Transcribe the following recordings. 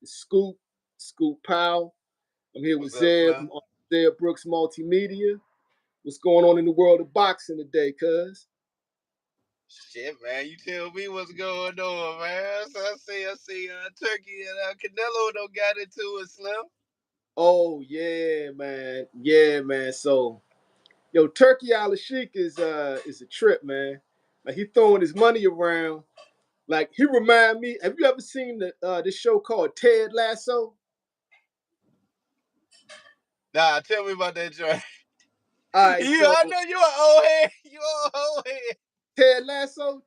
Scoop Powell. I'm here with What's up, Zeb man? from Zeb Brooks Multimedia. What's going on in the world of boxing today, cuz? Shit, man, you tell me what's going on, man. So I see, Turkey and Canelo don't got into it, Slim. Oh yeah, man. Yeah, man. So, yo, Turkey Alik is a trip, man. Like he throwing his money around. Like he remind me. Have you ever seen this show called Ted Lasso? Nah, tell me about that joint. All right, so I know you an old head. You an old head. Ted Lasso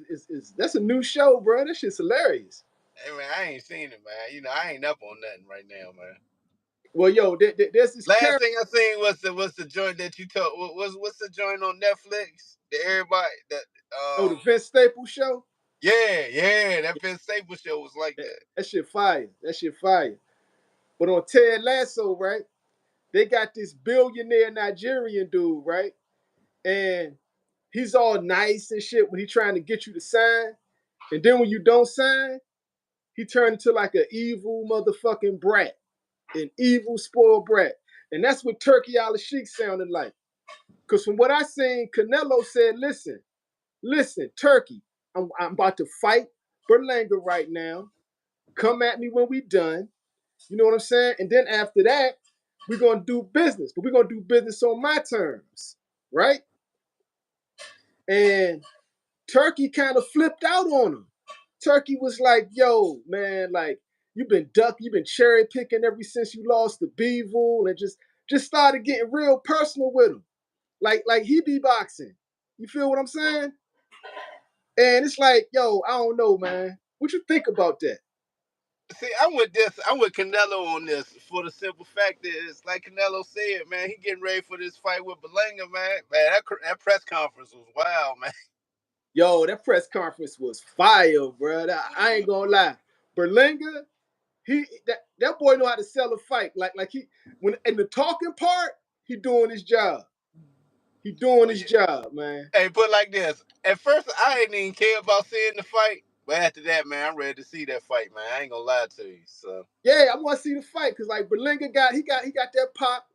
is that's a new show, bro. That shit's hilarious. Hey, man, I ain't seen it, man. You know, I ain't up on nothing right now, man. Well, yo, there's this Last character. thing I seen was the joint that you told. What's the joint on Netflix? The everybody that Oh, the Vince Staples show. yeah, that Vince Staples show was like that. That shit fire. That shit fire. But on Ted Lasso, right? They got this billionaire Nigerian dude, right? And he's all nice and shit when he trying to get you to sign. And then when you don't sign, he turned into like an evil motherfucking brat, an evil spoiled brat. And that's what Turkey Alik sounded like. Because from what I seen, Canelo said, listen, Turkey, I'm about to fight Berlanga right now. Come at me when we done. You know what I'm saying? And then after that, we're going to do business. But we're going to do business on my terms, right? And Turkey kind of flipped out on him. Turkey was like, yo, man, like, you've been cherry picking ever since you lost to Beevil, and just started getting real personal with him. Like he be boxing. You feel what I'm saying? And it's like, yo, I don't know, man. What you think about that? See, I'm with Canelo on this for the simple fact that it's like Canelo said, man, he getting ready for this fight with Berlanga, man. Man, that press conference was wild, man. Yo, that press conference was fire, bro. I ain't gonna lie. Berlanga, that boy know how to sell a fight. Like he when in the talking part, he doing his job. He doing his job, man. Hey, put it like this. At first, I didn't even care about seeing the fight, but after that, man, I'm ready to see that fight, man. I ain't gonna lie to you. So Yeah, I want to see the fight because like Berlanga got that pop,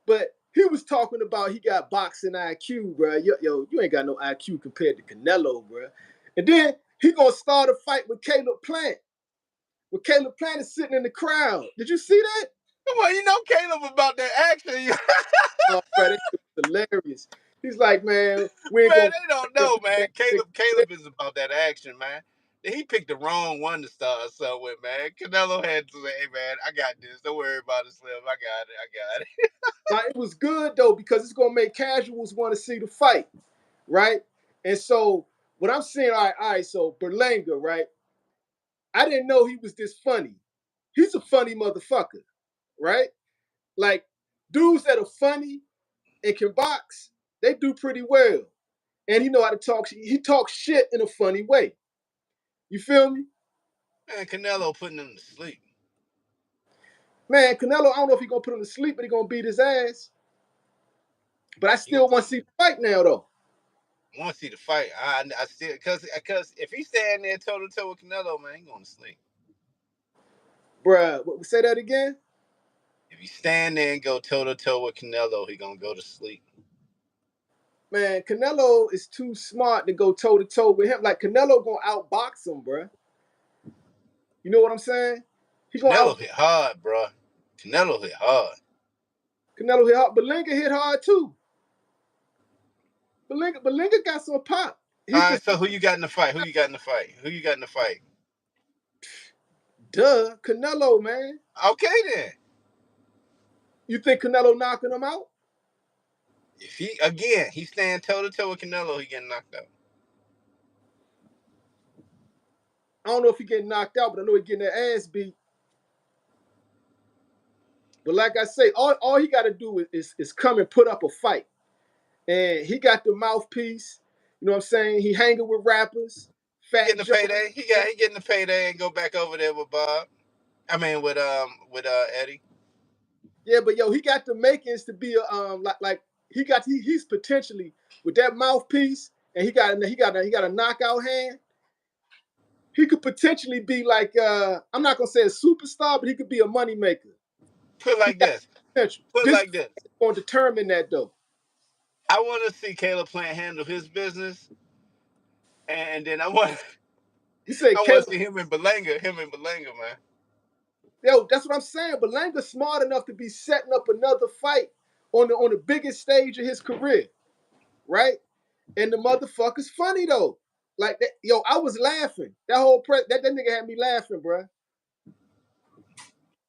but he was talking about he got boxing IQ, bro. Yo, you ain't got no IQ compared to Canelo, bro. And then he gonna start a fight with Caleb Plant. With Caleb Plant is sitting in the crowd. Did you see that? come on, you know Caleb about that action. Oh, bro, that shit was hilarious. He's like, man, we ain't Man, gonna. they don't know, man. Caleb is about that action, man. He picked the wrong one to start something with, man. Canelo had to say, hey, man, I got this. Don't worry about it, Slim. I got it. Like, it was good though because it's gonna make casuals want to see the fight, right? And so what I'm saying, all right. So Berlanga, right? I didn't know he was this funny. He's a funny motherfucker, right? Like dudes that are funny and can box, they do pretty well. And he know how to talk. He talks shit in a funny way. You feel me? Man, Canelo putting him to sleep. Man, Canelo, I don't know if he's gonna put him to sleep, but he's gonna beat his ass. But I still want to see the fight now, though. I want to see the fight. I still because if he's standing there toe to toe with Canelo, man, he going to sleep. Bruh, say that again? If he stand there and go toe to toe with Canelo, he gonna go to sleep. Man, Canelo is too smart to go toe to toe with him. Like Canelo gonna outbox him, bruh. You know what I'm saying? He gonna Canelo hit hard, bro. Canelo hit hard. Canelo hit hard. Berlanga hit hard too. Berlanga got some pop. All He right, just so who you got in the fight? Who you got in the fight? Canelo, man. Okay then. You think Canelo knocking him out? If he stand toe to toe with Canelo, he getting knocked out. I don't know if he getting knocked out, but I know he getting that ass beat. But like I say, all he got to do is come and put up a fight. And he got the mouthpiece. You know what I'm saying? He hanging with rappers. He Fat getting the Joe. payday. He getting the payday and go back over there with Bob. I mean with Eddie. Yeah, but yo, he got the makings to be a like he's potentially with that mouthpiece and he got a knockout hand. he could potentially be like I'm not gonna say a superstar, but he could be a moneymaker. Put it like this. Potential. Put it This like this. is gonna determine that though. I want to see Caleb Plant handle his business, and then I want You say to Caleb, see him and Berlanga, man. yo, that's what I'm saying. Berlanga's smart enough to be setting up another fight on the biggest stage of his career, right? And the motherfucker's funny though. Like that, yo, I was laughing. That whole that nigga had me laughing, bro.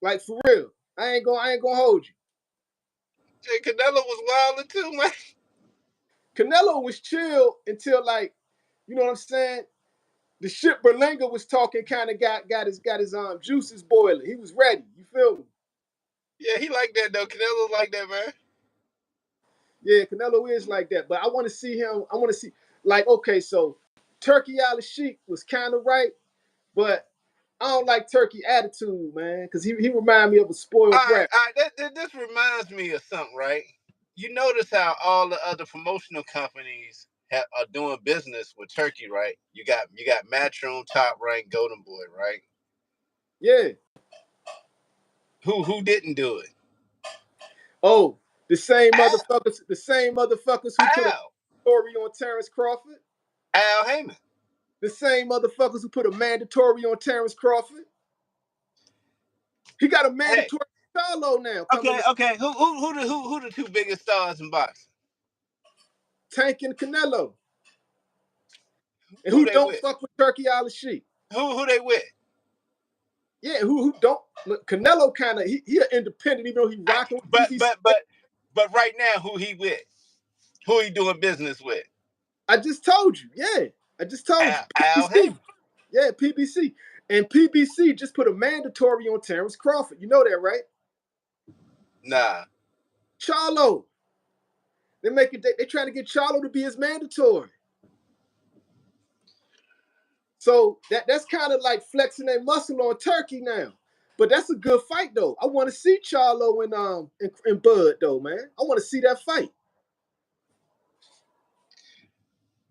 Like for real. I ain't gonna hold you. Hey, Canelo was wilding too, man. Canelo was chill until like, you know what I'm saying? The shit Berlanga was talking kind of got his juices boiling. He was ready. You feel me? Yeah, he like that though. Canelo like that, man. Yeah, Canelo is like that. But I want to see him. I want to see like, okay, so Turki Alik was kind of right, but I don't like Turki attitude, man, because he remind me of a spoiled brat. All right. This reminds me of something, right? You notice how all the other promotional companies are doing business with Turkey, right? You got Matchroom, Top Rank, Golden Boy, right? Yeah. Who didn't do it? Oh, the same Al, motherfuckers who put a Al, story on Terence Crawford. Al Heyman. The same motherfuckers who put a mandatory on Terence Crawford. He got a Hey, mandatory Charlo now coming up. okay. Who the two biggest stars in boxing? Tank and Canelo. And Who who they don't with? fuck with Turki Alik? Who they with? Yeah, who don't look, Canelo kind of he an independent, even though he rocking with PBC. But right now, who he with? Who he doing business with? I just told you, yeah. I just told you. Al PBC. Heyman. Yeah, PBC. And PBC just put a mandatory on Terence Crawford. You know that, right? Nah. Charlo. They trying to get Charlo to be his mandatory. So that's kind of like flexing their muscle on Turkey now. But that's a good fight though. I want to see Charlo and Bud though, man. I want to see that fight.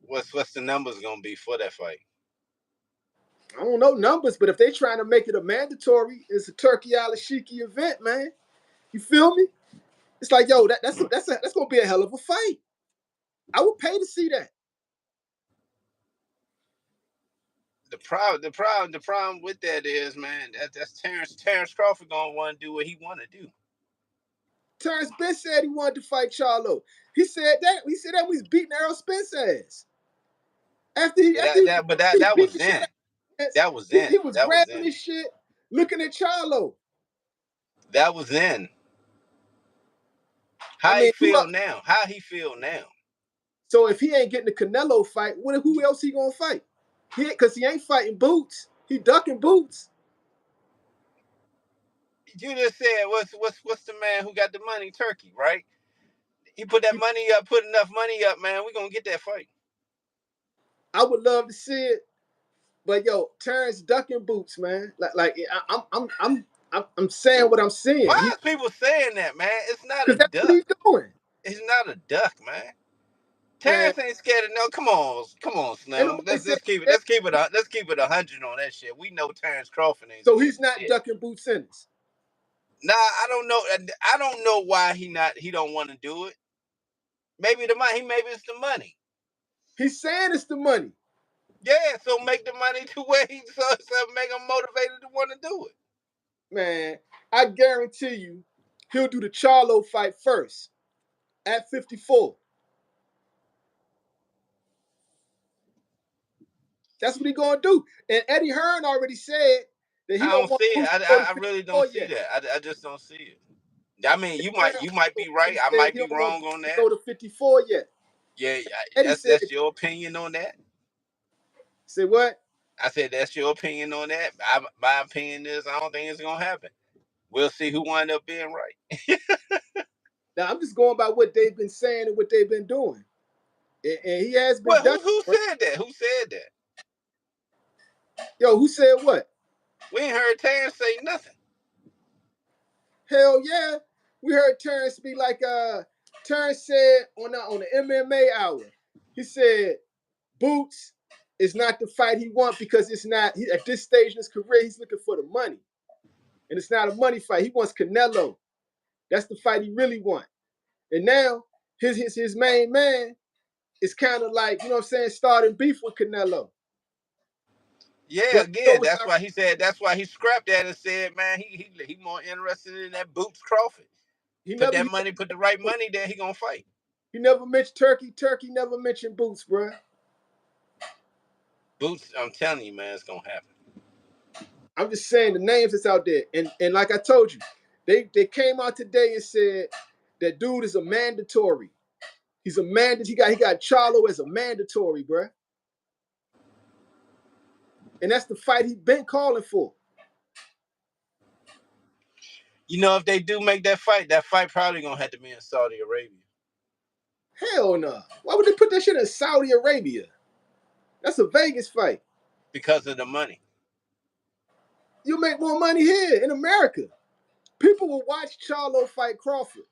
What's the numbers gonna be for that fight? I don't know numbers, but if they trying to make it a mandatory, it's a Turki Alik event, man. You feel me? It's like, yo, that's gonna be a hell of a fight. I would pay to see that. The problem with that is, man, that's Terence Crawford gonna want to do what he want to do. Terence Spence said he wanted to fight Charlo. He said that when he's beating Errol Spence ass. After he That beat was the shit then. out of Spence, That was then. he was That was grabbing then. his shit, looking at Charlo. That was then. I How he mean, feel now? How he feel now? so if he ain't getting the Canelo fight, who else he gonna fight? Because he ain't fighting Boots. He ducking Boots. You just said what's the man who got the money? Turkey, right? He put that money up, put enough money up, man. We gonna get that fight. I would love to see it, but yo, Terence ducking Boots, man. I'm saying what I'm Why seeing. is people saying that, man? It's not a Because that's what duck. he's doing, It's not a duck, man. man. Terence ain't scared of no. Come on, Ain't Slim. nobody Let's said let's keep it that. let's keep it let's keep it 100 on that shit. We know Terence Crawford ain't So scared he's of not shit. ducking Boots Ennis. Nah, I don't know. I don't know why he don't want to do it. Maybe the money. Maybe it's the money. He's saying it's the money. Yeah, so make the money to where so make him motivated to want to do it. Man, I guarantee you, he'll do the Charlo fight first at 54. That's what he's gonna do. And Eddie Hearn already said that he I don't don't want see it. Boots to go to I really don't 54 see yet. that. I just don't see it. I mean, Hearn you might be right. already I said might he be don't want wrong Boots on to that. go to 54 yet. Yeah, Eddie said, that's your opinion on that. say what? I said that's your opinion on that. My opinion is I don't think it's gonna happen. We'll see who wind up being right. Now I'm just going by what they've been saying and what they've been doing. And he has been Well, done. who said that? Who said that? Yo, who said what? We ain't heard Terrence say nothing. Hell yeah. We heard Terence be like, Terence said on the MMA hour, he said, Boots It's not the fight he wants because it's not at this stage in his career. He's looking for the money, and it's not a money fight. He wants Canelo. That's the fight he really wants. And now his main man is kind of like, you know what I'm saying, starting beef with Canelo. Yeah, But you know again, what's that's why he said. That's why he scrapped that and said, "Man, he more interested in that Boots Crawford. he Put never that he, money, put the right money there. He gonna fight." he never mentioned Turkey. Turkey never mentioned Boots, bro. Boots, I'm telling you, man, it's gonna happen. I'm just saying the names that's out there. And like I told you, they came out today and said that dude is a mandatory. He's a he got Charlo as a mandatory, bro. And that's the fight he been calling for. You know, if they do make that fight probably gonna have to be in Saudi Arabia. Hell no. Why would they put that shit in Saudi Arabia? That's a Vegas fight. Because of the money. You make more money here in America. People will watch Charlo fight Crawford.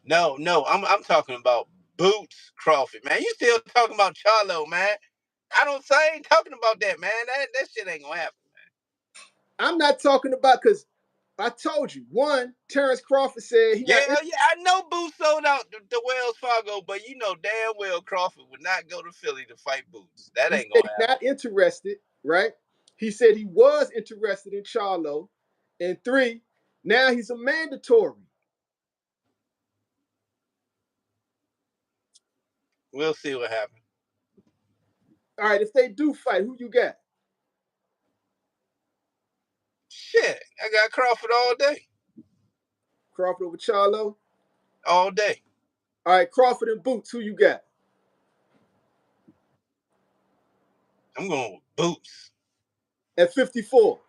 No, I'm talking about Boots Crawford, man. You still talking about Charlo, man? I ain't talking about that, man. That shit ain't gonna happen, man. I'm not talking about because I told you. One, Terence Crawford said he Yeah, not. I know Boots sold out the Wells Fargo, but you know damn well Crawford would not go to Philly to fight Boots. That He ain't said gonna he's happen. not interested, right? He said he was interested in Charlo. And three, now he's a mandatory. We'll see what happens. All right, if they do fight, who you got? Shit, I got Crawford all day. Crawford over Charlo? All day. All right, Crawford and Boots, who you got? I'm going with Boots. At 54.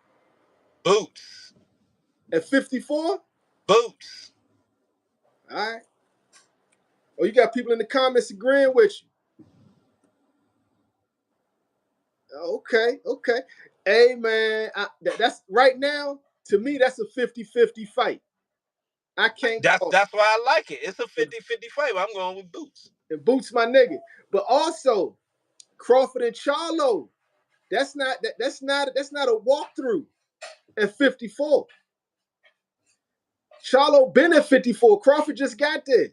Boots. At 54? Boots. All right. Oh, you got people in the comments agreeing with you. Okay. Hey, man, that's right now, to me, that's a 50-50 fight. I can't call. That's why I like it. It's a 50-50 fight. I'm going with Boots. And Boots my nigga. But also, Crawford and Charlo, that's not a walkthrough at 54. Charlo been at 54. Crawford just got there.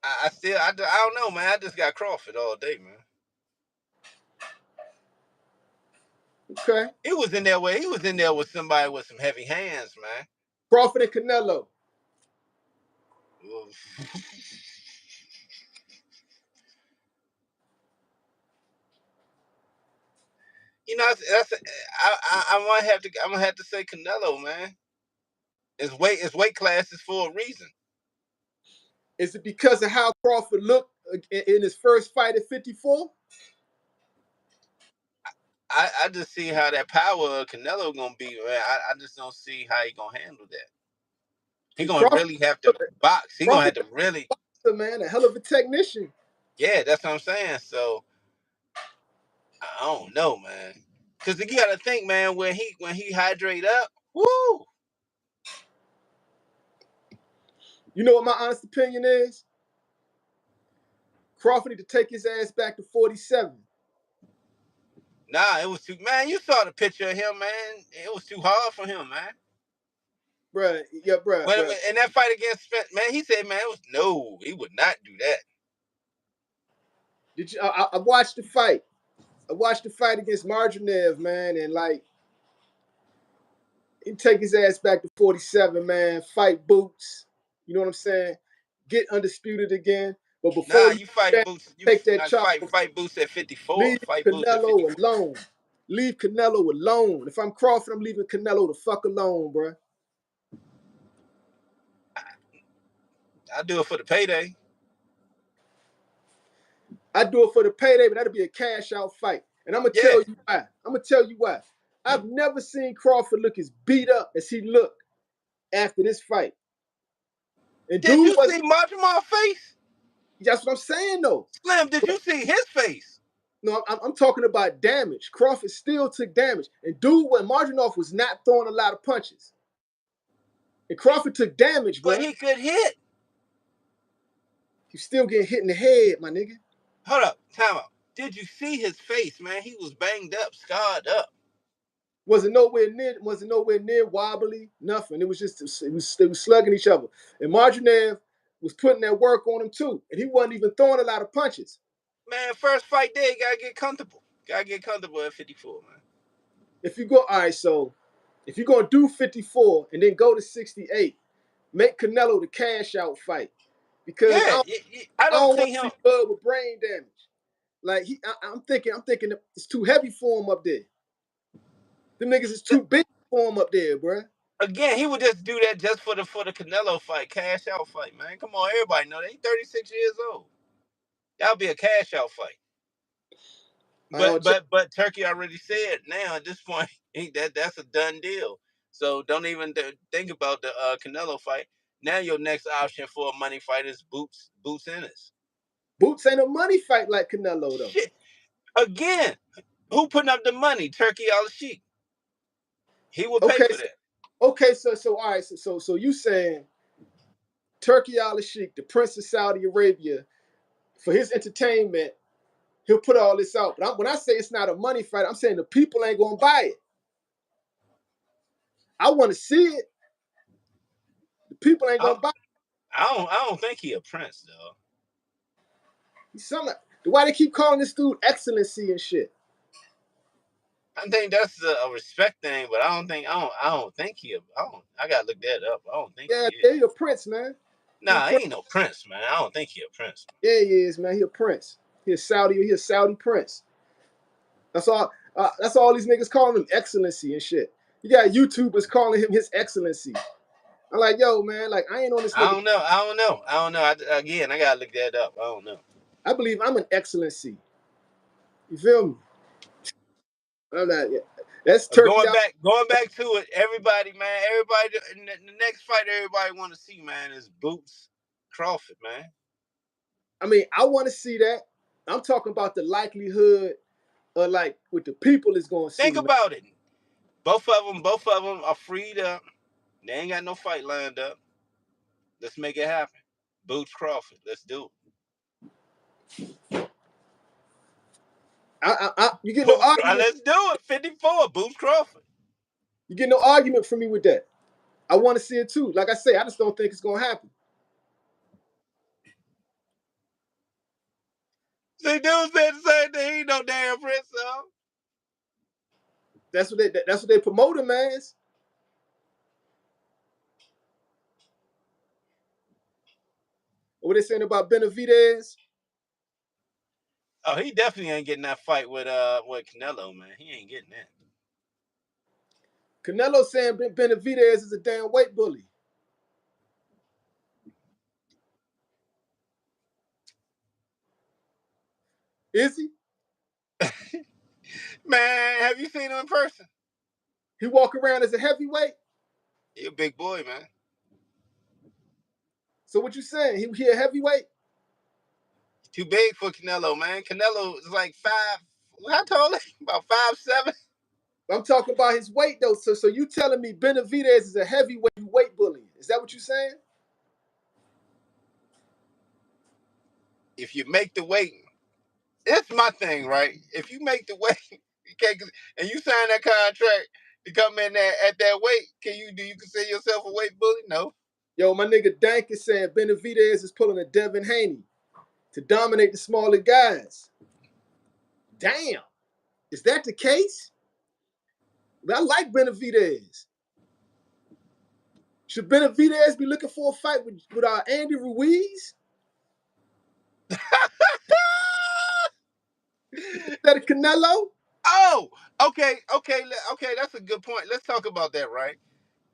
I don't know, man. I just got Crawford all day, man. Okay. He was in there with somebody with some heavy hands, man. Crawford and Canelo. You know, I'm gonna have to say Canelo, man. His weight classes for a reason. Is it because of how Crawford looked in his first fight at 54? I just see how that power of Canelo gonna be, man. I just don't see how he gonna handle that. He gonna Crawford, really have to box. He gonna have Crawford, to really, man, a hell of a technician. yeah. That's what I'm saying. So I don't know, man. Cause you gotta think, man, when he hydrate up, woo. You know what my honest opinion is? Crawford need to take his ass back to 47. Nah, it was too, man. You saw the picture of him, man. It was too hard for him, man. Bruh, yeah, bruh. When in that fight against Spence, man, he said, man, he would not do that. Did you? I watched the fight. I watched the fight against Marginev, man, and like, he take his ass back to 47, man. Fight Boots. You know what I'm saying? Get undisputed again. But before Nah, you you fight that, Boots. You take that like chop. fight Boots at 54. Leave Fight Boots at Canelo 54. alone. Leave Canelo alone. If I'm Crawford, I'm leaving Canelo the fuck alone, bro. I do it for the payday. I do it for the payday, but that'll be a cash out fight. And I'm gonna tell you why. I've never seen Crawford look as beat up as he looked after this fight. And Did dude you was see Marjamor's face? that's what I'm saying though. Slim, did you see his face? No, I'm talking about damage. Crawford still took damage. And dude, when Marjanoff was not throwing a lot of punches. And Crawford took damage, bro. But he could hit. He's still getting hit in the head, my nigga. Hold up, time out. Did you see his face, man? He was banged up, scarred up. Wasn't nowhere near wobbly, nothing. It was just they was slugging each other. And Marginev was putting that work on him too. And he wasn't even throwing a lot of punches. Man, first fight day, you gotta get comfortable. Gotta get comfortable at 54, man. If you go, all right, so if you're gonna do 54 and then go to 68, make Canelo the cash out fight. Because Yeah, I I don't don't want think to him. see Bud with brain damage. Like I'm thinking it's too heavy for him up there. Them niggas is too big for him up there, bro. Again, he would just do that just for the Canelo fight, cash out fight, man. Come on, everybody know that he's 36 years old. That'll be a cash out fight. But Turkey already said now at this point that's a done deal. So don't even think about the Canelo fight. Now your next option for a money fight is Boots Ennis. Boots ain't a money fight like Canelo though. Shit. Again, who putting up the money? Turkey Alik. He will pay for that. Okay, so all right, so you saying Turkey Al-Sheikh, the Prince of Saudi Arabia, for his entertainment, he'll put all this out. But when I say it's not a money fight, I'm saying the people ain't gonna buy it. I want to see it. The people ain't gonna buy it. I don't think he a prince though. He's something like, why they keep calling this dude excellency and shit? I think that's a respect thing, but I don't think he. I gotta look that up. I don't think he is. Yeah, he a prince, man. Nah, he ain't no prince, man. I don't think he a prince. Yeah, he is, man. He a prince. He a Saudi prince. That's all. That's all these niggas calling him excellency and shit. You got YouTubers calling him his excellency. I'm like, yo, man, like I ain't on this nigga. I don't know. Again, I gotta look that up. I don't know. I believe I'm an excellency. You feel me? I'm not. That's Turkey. Going back to it. Everybody, man. The next fight everybody want to see, man, is Boots Crawford, man. I mean, I want to see that. I'm talking about the likelihood of like what the people is going to see. Think about it. Both of them are freed up. They ain't got no fight lined up. Let's make it happen. Boots Crawford. Let's do it. You get no argument. Let's do it. 54. Boots Crawford. You get no argument from me with that. I want to see it too. Like I say, I just don't think it's going to happen. See, dude said the same thing. He ain't no damn prince, though. That's what they promote him as. What they saying about Benavidez? Oh, he definitely ain't getting that fight with Canelo, man. He ain't getting that. Canelo saying Benavidez is a damn weight bully. Is he? Man, have you seen him in person? He walk around as a heavyweight? He a big boy, man. So what you saying? He a heavyweight? Too big for Canelo, man. Canelo is like 5. How tall is he? About 5'7". I'm talking about his weight though. So you telling me Benavidez is a heavyweight weight bully? Is that what you saying? If you make the weight, it's my thing, right? If you make the weight, you can't, and you sign that contract to come in there at that weight, do you consider yourself a weight bully? No. Yo, my nigga Dank is saying Benavidez is pulling a Devin Haney to dominate the smaller guys. Damn. Is that the case? I like Benavidez. Should Benavidez be looking for a fight with Andy Ruiz? Is that a Canelo? Oh, okay. That's a good point. Let's talk about that, right?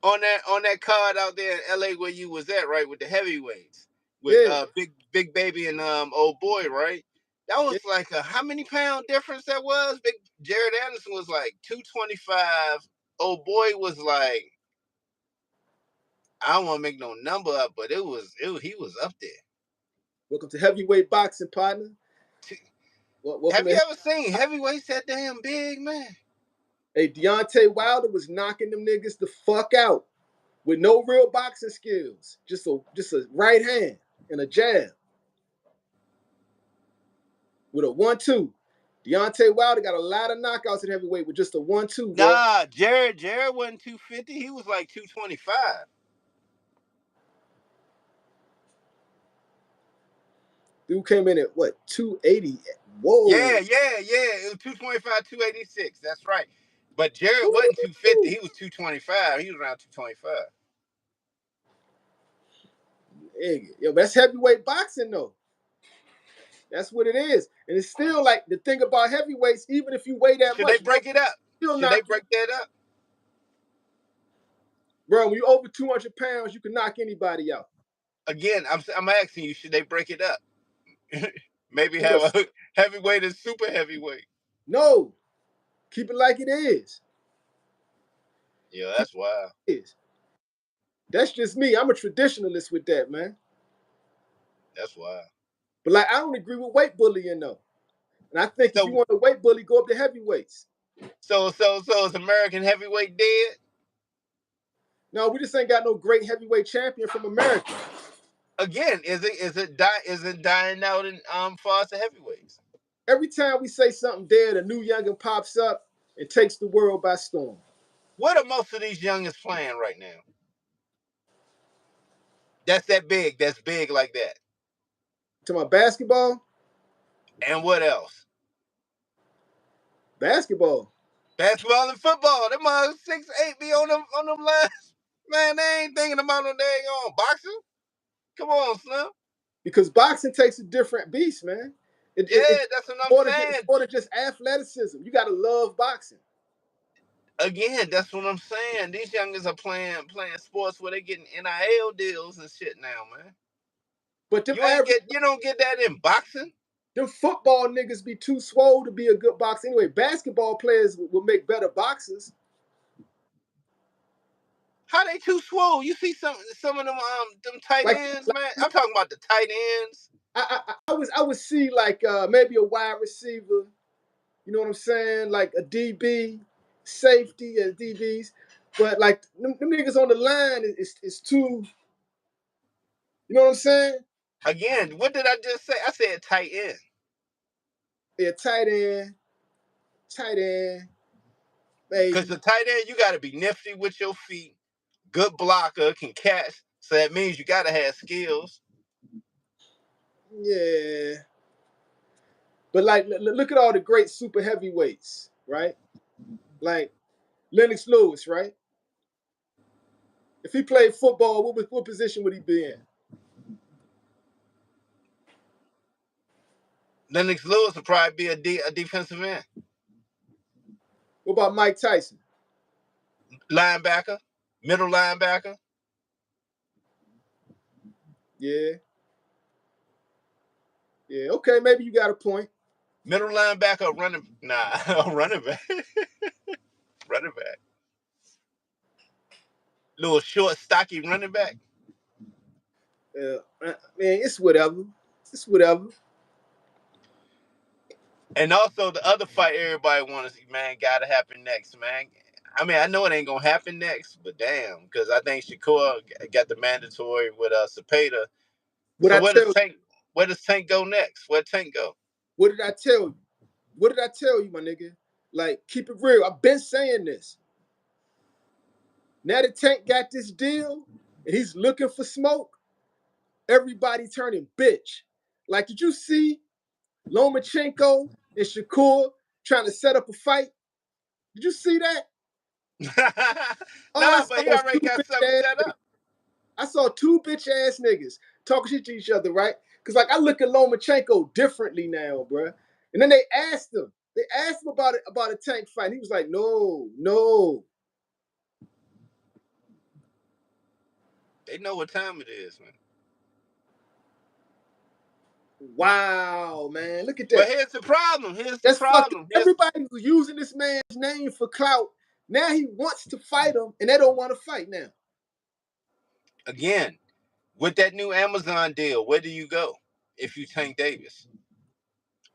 On that card out there in LA where you was at, right, with the heavyweights, with big baby and old boy, right? That was like how many pound difference that was? Big Jared Anderson was like 225. Old boy was like, I don't want to make no number up, but he was up there. Welcome to heavyweight boxing, partner. Have you ever seen heavyweights that damn big, man? Hey, Deontay Wilder was knocking them niggas the fuck out with no real boxing skills. Just a right hand and a jab. With a 1-2. Deontay Wilder got a lot of knockouts at heavyweight with just a 1-2, bro. Nah, Jared wasn't 250. He was like 225. Dude came in at what, 280? Whoa. Yeah. It was 225, 286. That's right. But Jared wasn't 250. He was 225. He was around 225. Yo, that's heavyweight boxing though. That's what it is. And it's still like the thing about heavyweights, even if you weigh that Should much, they break it up? still Should they knock break that up? bro, when you over 200 pounds, you can knock anybody out. Again, I'm asking you, should they break it up? Maybe have a heavyweight and super heavyweight. No. Keep it like it is. Yeah, that's wild. That's just me. I'm a traditionalist with that, man. That's wild. But like I don't agree with weight bullying though. And I think if you want a weight bully, go up to heavyweights. So is American heavyweight dead? No, we just ain't got no great heavyweight champion from America. Again, is it dying out in far as the heavyweights? Every time we say something dead, a new youngin pops up and takes the world by storm. What are most of these youngins playing right now? That's big like that. To my basketball? And what else? Basketball and football. Them 6'8" be on them lines. Man, they ain't thinking about no dang on boxing. Come on, Slim. Because boxing takes a different beast, man. That's what I'm saying. It's more than just athleticism. You got to love boxing. Again, that's what I'm saying. These youngins are playing sports where they getting NIL deals and shit now, man. But you don't get that in boxing. Them football niggas be too swole to be a good boxer. Anyway, basketball players will make better boxers. How they too swole? You see some of them tight ends, man. I'm talking about the tight ends. I would see like maybe a wide receiver. You know what I'm saying? Like a DB, safety as DBs. But like them niggas on the line is too. You know what I'm saying? Again, what did I just say? I said tight end. Yeah, tight end. Because the tight end, you got to be nifty with your feet, good blocker, can catch. So that means you got to have skills. Yeah. But like, look at all the great super heavyweights, right? Like Lennox Lewis, right? If he played football, what position would he be in? Lennox Lewis would probably be a defensive end. What about Mike Tyson? Linebacker, middle linebacker. Yeah. Yeah, okay, maybe you got a point. Middle linebacker, running back. Running back. Little short, stocky running back. Man, it's whatever. And also the other fight everybody wants to see, man, gotta happen next, man. I mean, I know it ain't gonna happen next, but damn, because I think Shakur got the mandatory with Cepeda. So where does Tank go next? Where Tank go? What did I tell you? My nigga? Like, keep it real. I've been saying this. Now that Tank got this deal and he's looking for smoke, everybody turning bitch. Like, did you see Lomachenko and Shakur trying to set up a fight? Did you see that? No, but he already got something set up. I saw two bitch ass niggas talking shit to each other, right? Because like I look at Lomachenko differently now, bro. And then they asked him about a Tank fight. And he was like, no. They know what time it is, man. Wow, man. Look at that. But here's the problem. Everybody was using this man's name for clout. Now he wants to fight him, and they don't want to fight now. Again, with that new Amazon deal, where do you go if you Tank Davis?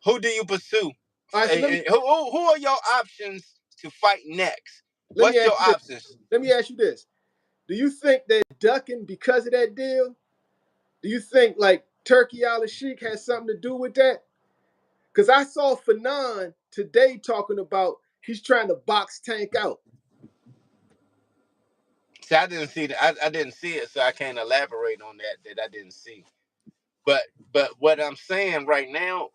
Who do you pursue? Right, so who are your options to fight next? What's your options? Let me ask you this. Do you think they're ducking because of that deal? Do you think like Turki Alik has something to do with that? Because I saw Fanon today talking about he's trying to box Tank out. See, I didn't see that. I didn't see it, so I can't elaborate on that I didn't see. But what I'm saying right now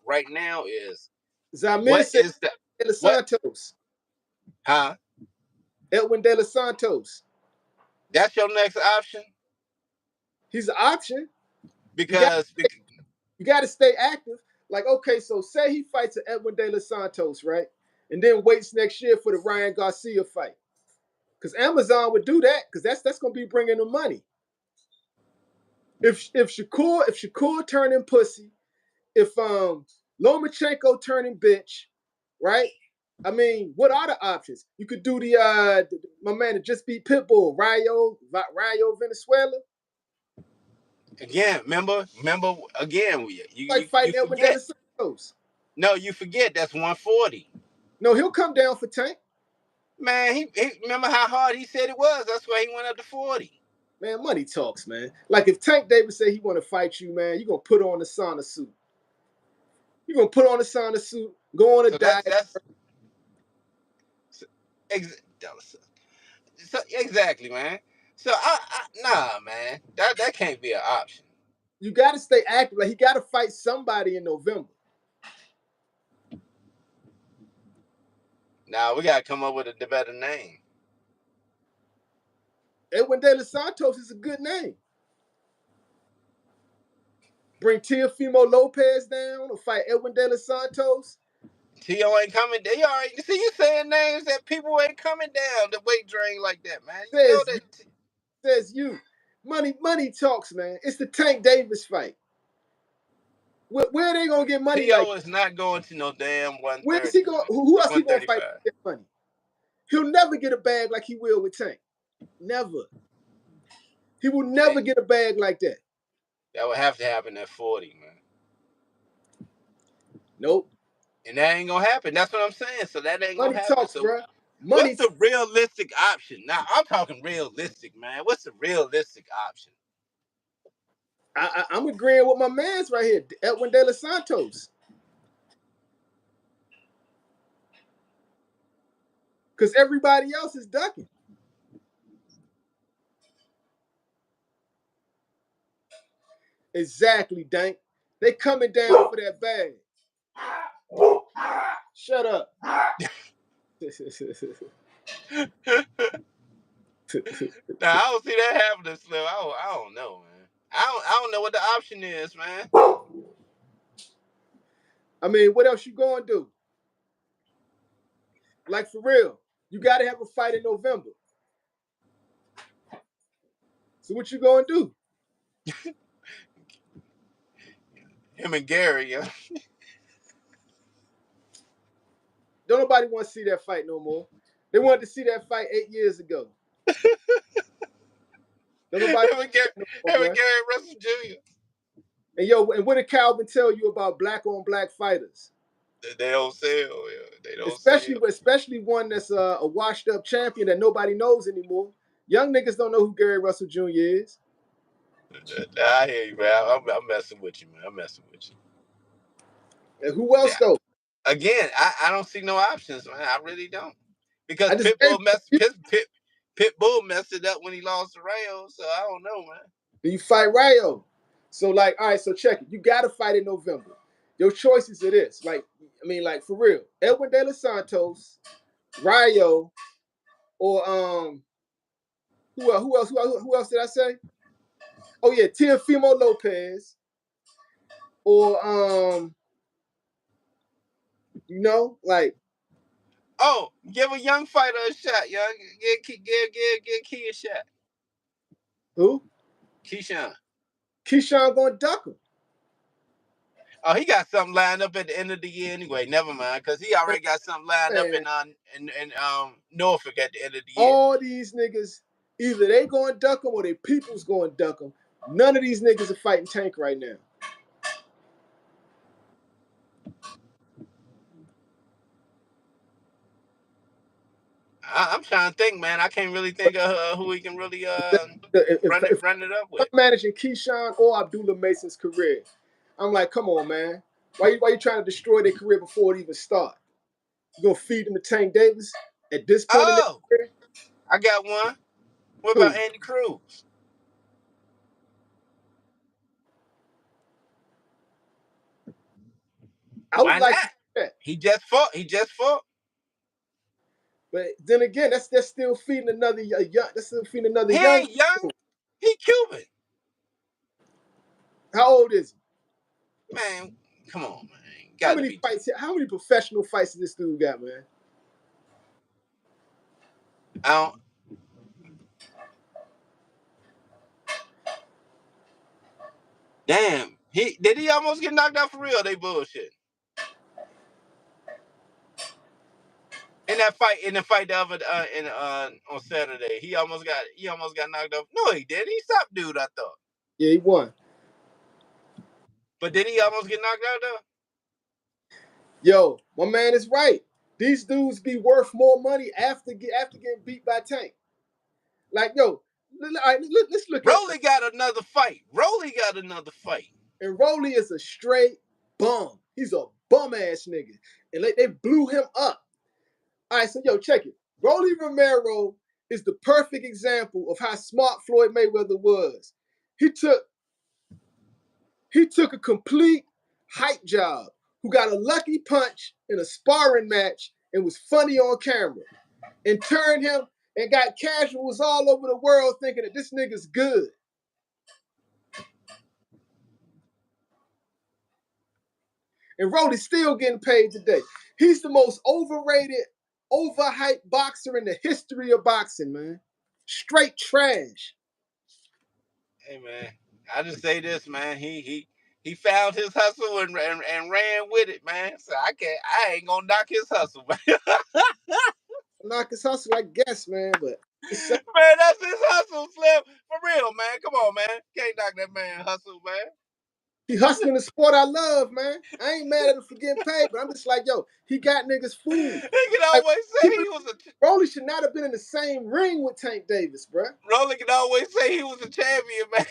is Zamir what said is the De Los what? Santos. Huh? Edwin De Los Santos. That's your next option He's an option. because You got to stay active. Like, okay, so say he fights an Edwin De Los Santos, right? And then waits next year for the Ryan Garcia fight. Because Amazon would do that, because that's gonna be bringing them money. If Shakur turning pussy, if Lomachenko turning bitch, right? I mean, what are the options? You could do the my man that just beat Pitbull, Rayo Venezuela. again, remember again, Like you fighting Edwin De forget. Los Santos. No, you forget that's 140. No, he'll come down for Tank. Man, he remember how hard he said it was. That's why he went up to 40. Man, money talks, man. Like if Tank Davis say he want to fight you, man, you gonna put on the sauna suit. You gonna put on the sauna suit, go on a So diet. so exactly, man. So nah, man, that can't be an option. You got to stay active. Like he got to fight somebody in November. Now we gotta come up with a better name. Edwin De Los Santos is a good name. Bring Teofimo Lopez down or fight Edwin De Los Santos. T.O. ain't coming down. You already see you saying names that people ain't coming down the weight drain like that, man. You know that. Says you. Money talks, man. It's the Tank Davis fight. Where are they gonna get money? T.O. Like is not going to no damn 130. where's he going? Who else he gonna fight 135. to get money? He'll never get a bag like he will with Tank. Never. He will never get a bag like that. That would have to happen at 40, man. Nope. And that ain't gonna happen. That's what I'm saying. So that ain't gonna happen. Talks, So bro. what's the realistic option? Now I'm talking realistic, man. What's the realistic option? I'm agreeing with my man's right here, Edwin De Los Santos. Because everybody else is ducking. Exactly, Dank. They coming down for that bag. Shut up. Now I don't see that happening, Slim. I don't know, man. I don't know what the option is, man. I mean, what else you gonna do? Like for real, you gotta have a fight in November. So what you gonna do? Him and Gary, yeah. Don't nobody want to see that fight no more. They wanted to see that fight 8 years ago. Don't nobody him and Gary Russell Jr. And what did Calvin tell you about black on black fighters? They don't sell. Yeah. They don't especially one that's a washed up champion that nobody knows anymore. Young niggas don't know who Gary Russell Jr. is. I hear you, man. I'm messing with you, man. I'm messing with you. And who else though? Again, I don't see no options, man. I really don't. Because Pitbull messed it up when he lost to Rayo, so I don't know, man. You fight Rayo. So like, all right, so check it. You gotta fight in November. Your choices are this. Like, I mean, like for real. Edwin De Los Santos, Rayo, or who else did I say? Oh yeah, Teofimo Lopez. Or like, oh, give a young fighter a shot, young. Give Key a shot. Who? Keyshawn. Keyshawn gonna duck him. Oh, he got something lined up at the end of the year anyway. Never mind, because he already got something lined up in Norfolk at the end of the year. All these niggas, either they going to duck him or their people's going to duck him. None of these niggas are fighting Tank right now. I'm trying to think, man. I can't really think of who he can really run it up with. I'm managing Keyshawn or Abdullah Mason's career. I'm like, come on, man. Why you trying to destroy their career before it even starts? You gonna feed him to Tank Davis at this point in their Oh, career? I got one. What about Who? Andy Cruz? I would Why like not? to see that. He just fought. He just fought. But then again, that's still feeding another young. That's still feeding another He young. ain't young. He Cuban. How old is he? Man, come on, man. How Got to many be. fights? How many professional fights does this dude got, man? I don't. Damn. He almost get knocked out for real? They bullshit. In the fight the other on Saturday, he almost got knocked off. No, he didn't. He stopped dude, I thought. Yeah, he won. But did he almost get knocked out though? Yo, my man is right. These dudes be worth more money after getting beat by Tank. Like, yo, let's look at. Rolly got another fight. And Rolly is a straight bum. He's a bum ass nigga, and they blew him up. All right, so yo, check it. Rolly Romero is the perfect example of how smart Floyd Mayweather was. He took a complete hype job who got a lucky punch in a sparring match and was funny on camera and turned him and got casuals all over the world thinking that this nigga's good. And Rolly's still getting paid today. He's the most overrated, overhyped boxer in the history of boxing, man. Straight trash. Hey man, I just say this, man. He found his hustle and ran with it, man. So I ain't gonna knock his hustle, man. Knock his hustle, I guess, man, but Man, that's his hustle, Slim. For real, man. Come on, man. Can't knock that man hustle, man. he hustling the sport I love, man. I ain't mad at him for getting paid, but I'm just like, yo, he got niggas fooled. He can Like, always say he was a Rolly should not have been in the same ring with Tank Davis, bruh. Rolly can always say he was a champion, man.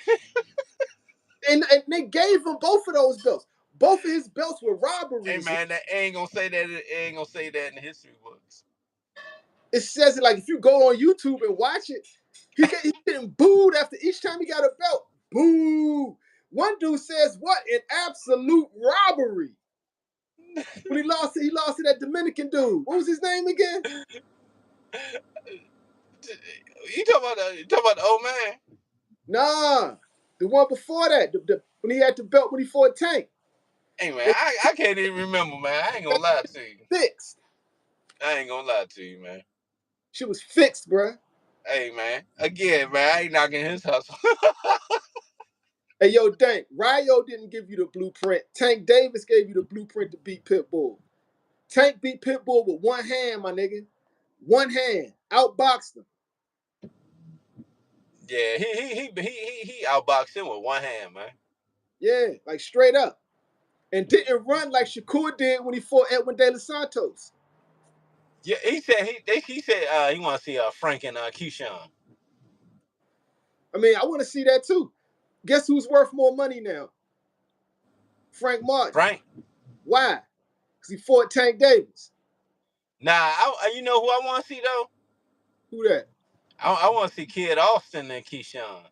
And they gave him both of those belts. Both of his belts were Hey robberies. man, that ain't gonna say that. It ain't gonna say that in the history books. It says it like if you go on YouTube and watch it, he's getting booed after each time he got a belt. Boo! One dude says, "What an absolute robbery!" When he lost to that Dominican dude. What was his name again? You talking about the old man? Nah, the one before that. When he had the belt when he fought Tank. Hey man, I can't even remember, man. I ain't gonna lie to you. Fixed. I ain't gonna lie to you, man. She was fixed, bruh. Hey man, again, man, I ain't knocking his hustle. Hey, yo, Tank, Ryo didn't give you the blueprint. Tank Davis gave you the blueprint to beat Pitbull. Tank beat Pitbull with one hand, my nigga. One hand. Outboxed him. Yeah, he outboxed him with one hand, man. Yeah, like straight up. And didn't run like Shakur did when he fought Edwin De Los Santos. Yeah, he said he want to see Frank and Keyshawn. I mean, I want to see that too. Guess who's worth more money now? Frank Martin. Frank. Why? Because he fought Tank Davis. Nah, you know who I want to see though? Who that? I want to see Kid Austin and Keyshawn.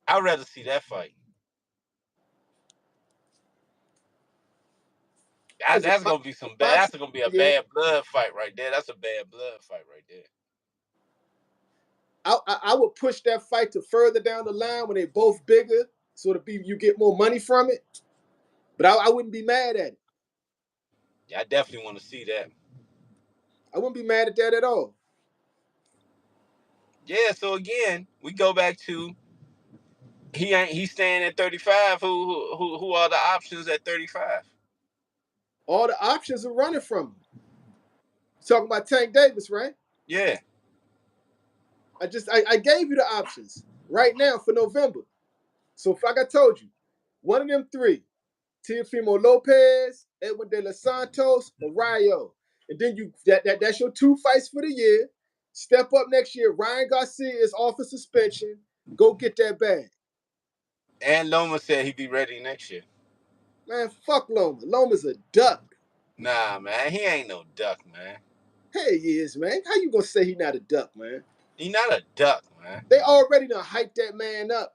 I'd rather see that fight. That's gonna be some bad. That's gonna be a bad blood fight right there. That's a bad blood fight right there. I would push that fight to further down the line when they both bigger, so you get more money from it. But I wouldn't be mad at it. Yeah, I definitely want to see that. I wouldn't be mad at that at all. Yeah. So again, we go back to he's staying at 35. Who are the options at 35? All the options are running from him. Talking about Tank Davis, right? Yeah. I gave you the options right now for November. So like I told you, one of them three, Teofimo Lopez, Edwin De Los Santos, or Ryo. And then that's your 2 fights for the year. Step up next year. Ryan Garcia is off of suspension. Go get that bag. And Loma said he'd be ready next year. Man, fuck Loma. Loma's a duck. Nah, man, he ain't no duck, man. Hey, he is, man. How you gonna say he not a duck, man? He not a duck, man. They already done hyped that man up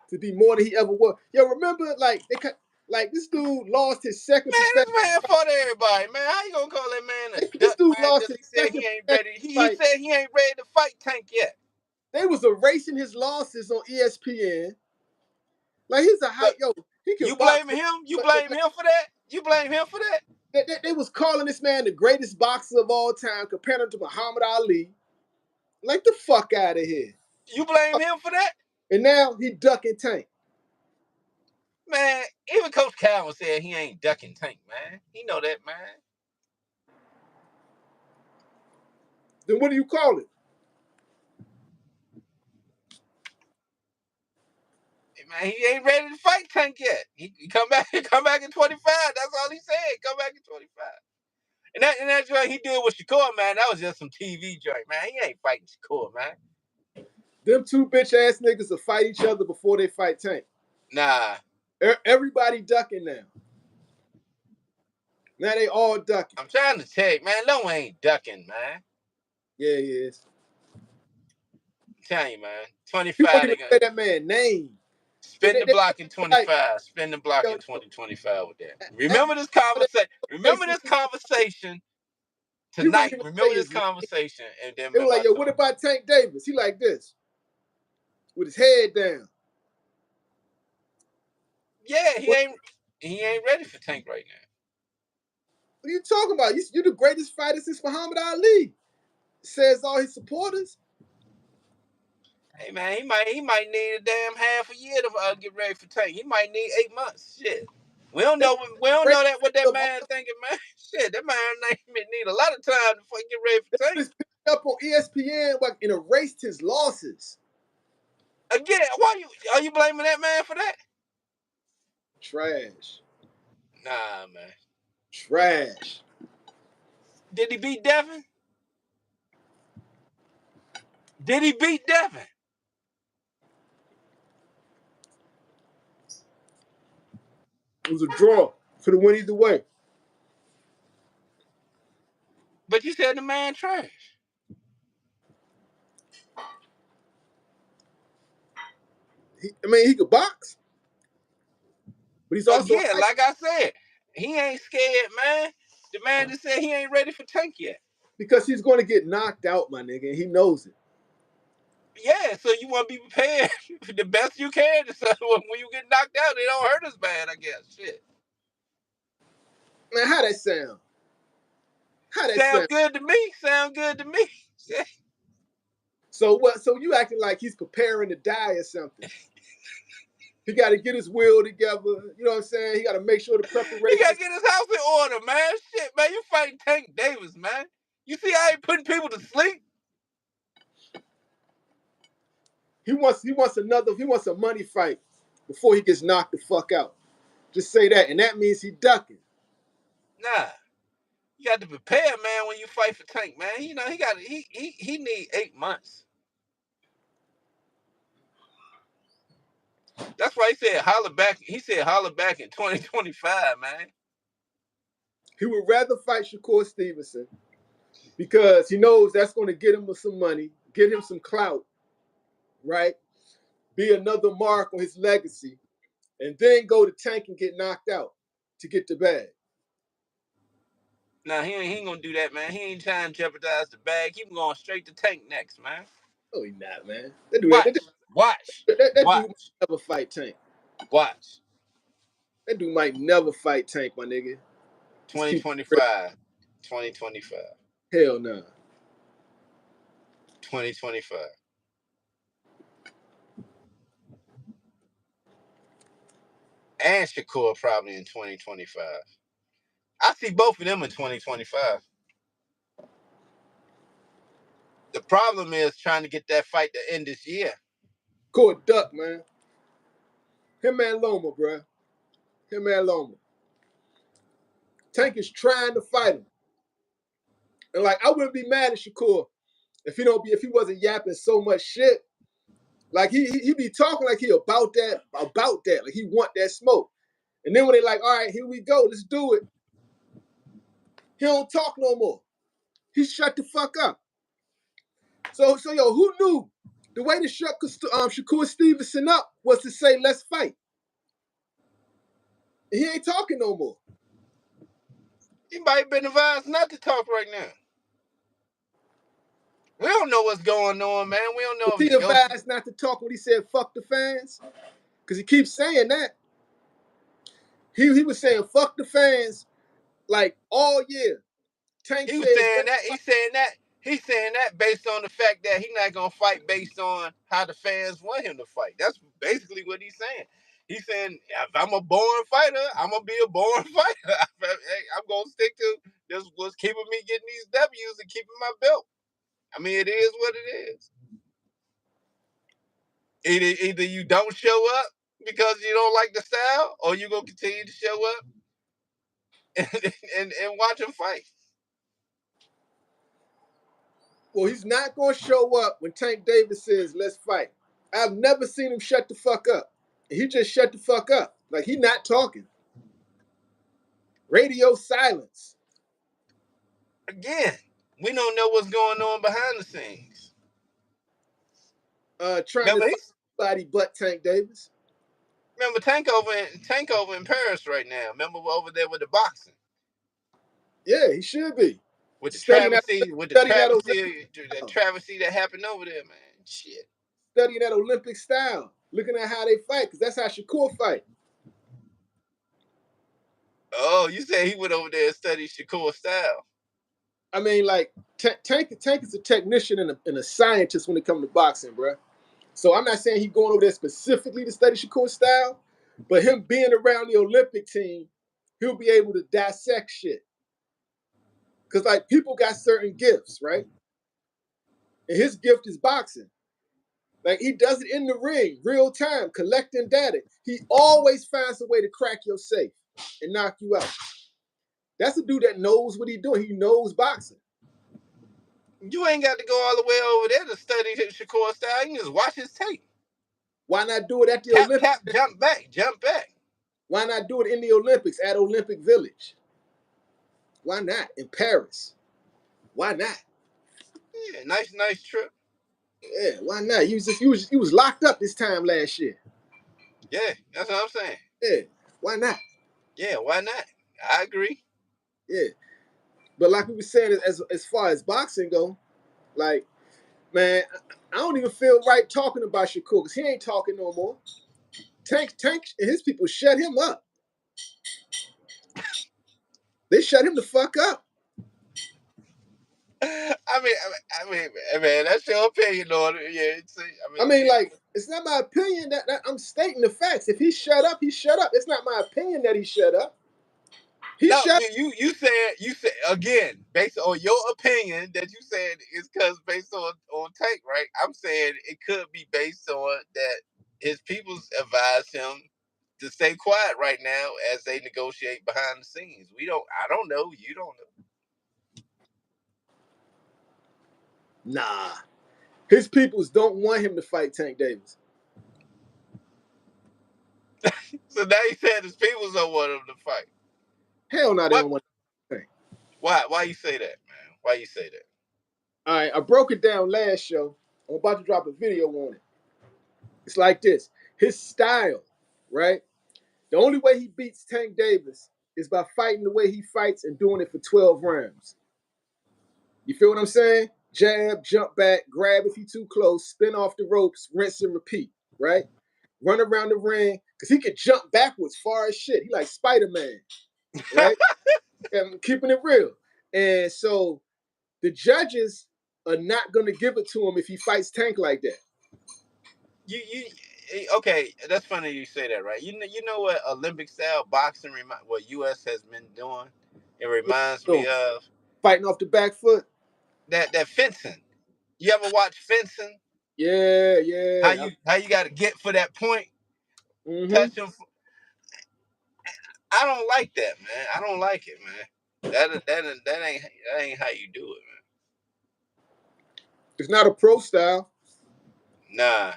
to be more than he ever was. Yo, remember, like this dude lost his second Man, professional. this man fought everybody, man. How you gonna call that man a This duck, dude man? lost Because his he said second he ain't professional ready. He fight. said he ain't ready to fight Tank yet. They was erasing his losses on ESPN. Like he's a So hype, yo. He can you box. blaming him? You blame him for that? You blame him for that? They was calling this man the greatest boxer of all time, comparing him to Muhammad Ali. Like the fuck out of here. You blame him for that? And now he ducking Tank. Man, even Coach Calvin said he ain't ducking Tank, man. He know that, man. Then what do you call it? Man, he ain't ready to fight Tank yet. He come back in 25. That's all he said. Come back in 25. And that's what he did with Shakur, man. That was just some TV joint, man. He ain't fighting Shakur, man. Them two bitch ass niggas will fight each other before they fight Tank. Nah. Everybody ducking now. Now they all ducking. I'm trying to tell you, man, Loma ain't ducking, man. Yeah, he is. I'm telling you, man. He won't 25, they even gonna say that man's name. spin the block in Like, 25. Spin the block yo, in 2025 with that. after Remember this conversation. Remember this conversation he wouldn't tonight. even say Remember this his name. conversation, and then They were remember like, I yo, told what you. about Tank Davis? He like this. With his head down. Yeah, What he ain't ready for Tank right now. are you talking about? You the greatest fighter since Muhammad Ali. Says all his supporters. Hey man, he might need a damn half a year to get ready for Tank. He might need 8 months. Shit. We don't know that what that man thinking, man. Shit, that man need a lot of time before he get ready for Tank. Just picked up on ESPN and erased his losses. Again, are you blaming that man for that? Trash. Nah, man. Trash. Did he beat Devin? Did he beat Devin? It was a draw. Could have went either way. But you said the man trash. He could box, but he's also Again, like I said, he ain't scared, man. The man just said he ain't ready for Tank yet. because he's going to get knocked out, my nigga, and he knows it. Yeah, so you want to be prepared the best you can. So when you get knocked out, it don't hurt as bad, I guess. Shit. Man, how that sound? Sound good to me. Sound good to me. So what? So you acting like he's preparing to die or something? He got to get his will together. You know what I'm saying? He got to make sure the He preparation. got to get his house in order, man. Shit, man. You fighting Tank Davis, man. You see how he putting people to sleep? He wants a money fight before he gets knocked the fuck out. Just say that, and that means he ducking. Nah. You got to prepare, man, when you fight for Tank, man. You know, he need 8 months. That's why he said holler back. He said holler back in 2025, man. He would rather fight Shakur Stevenson because he knows that's going to get him some money, get him some clout, right? Be another mark on his legacy, and then go to Tank and get knocked out to get the bag. Nah, he ain't gonna do that, man. He ain't trying to jeopardize the bag. He going straight to Tank next, man. No, he not, man. That dude, Watch. that dude might never fight Tank. Watch. That dude might never fight Tank, my nigga. 2025. 2025. Hell no. 2025. And Shakur probably in 2025. I see both of them in 2025. The problem is trying to get that fight to end this year. Court duck, man. Him and Loma, bro. Him and Loma. Tank is trying to fight him. And like I wouldn't be mad at Shakur if he wasn't yapping so much shit. Like he be talking like he about that. Like he want that smoke. And then when they like, all right, here we go, let's do it. He don't talk no more. He shut the fuck up. So yo, who knew the way to shut Shakur Stevenson up was to say, let's fight. And he ain't talking no more. He might have been advised not to talk right now. We don't know what's going on, man. We don't know Was if he advised not to talk when he said fuck the fans? Because he keeps saying that. He was saying fuck the fans like all year. Tank he was says saying that. He's saying that based on the fact that he's not gonna fight based on how the fans want him to fight. That's basically what he's saying. He's saying if I'm a born fighter, I'm gonna be a born fighter. I'm gonna stick to this. What's keeping me getting these W's and keeping my belt. I mean, it is what it is. Either you don't show up because you don't like the style, or you gonna continue to show up and watch him fight. Well, he's not going to show up when Tank Davis says, let's fight. I've never seen him shut the fuck up. He just shut the fuck up. Like, he not talking. Radio silence. Again, we don't know what's going on behind the scenes. Trying Remember, to fight somebody but Tank Davis. Remember Tank over in Paris right now. Remember over there with the boxing. Yeah, he should be. With the Studying travesty, that travesty that happened over there, man. Shit. Studying that Olympic style. Looking at how they fight, because that's how Shakur fight. Oh, you said he went over there and studied Shakur style. I mean, like, Tank is a technician and a scientist when it comes to boxing, bro. So I'm not saying he's going over there specifically to study Shakur style, but him being around the Olympic team, he'll be able to dissect shit. Because, like, people got certain gifts, right? And his gift is boxing. Like, he does it in the ring, real time, collecting data. He always finds a way to crack your safe and knock you out. That's a dude that knows what he's doing. He knows boxing. You ain't got to go all the way over there to study Shakur style. You can just watch his tape. Why not do it at the Olympics? Tap, jump back. Why not do it in the Olympics at Olympic Village? Why not in Paris? Why not? Yeah, nice trip. Yeah, why not? You was locked up this time last year. Yeah, that's what I'm saying. Yeah, why not? Yeah, why not? I agree. Yeah, but like we were saying, as far as boxing go, like, man, I don't even feel right talking about Shakur because he ain't talking no more. Tank and his people shut him up. They shut him the fuck up. I mean, man, that's your opinion on it. Yeah, I mean, like, it's not my opinion that I'm stating the facts. If he shut up, he shut up. It's not my opinion that he shut up. No, you said again, based on your opinion that you said is because based on Tank, right? I'm saying it could be based on that his peoples advised him to stay quiet right now as they negotiate behind the scenes. I don't know. You don't know. Nah. His peoples don't want him to fight Tank Davis. So now he said his peoples don't want him to fight. Hell no, they don't want him to fight. Why you say that, man? Why you say that? All right, I broke it down last show. I'm about to drop a video on it. It's like this. His style, right? The only way he beats Tank Davis is by fighting the way he fights and doing it for 12 rounds. You feel what I'm saying? Jab, jump back, grab if you too close, spin off the ropes, rinse and repeat, right? Run around the ring, because he can jump backwards far as shit. He like Spider-Man, right? And keeping it real. And so the judges are not going to give it to him if he fights Tank like that. Okay, that's funny you say that, right? You know what Olympic style boxing what US has been doing? It reminds me of fighting off the back foot. That fencing. You ever watch fencing? Yeah. How you got to get for that point? Mm-hmm. Touch him. I don't like that, man. I don't like it, man. That ain't how you do it, man. It's not a pro style. Nah.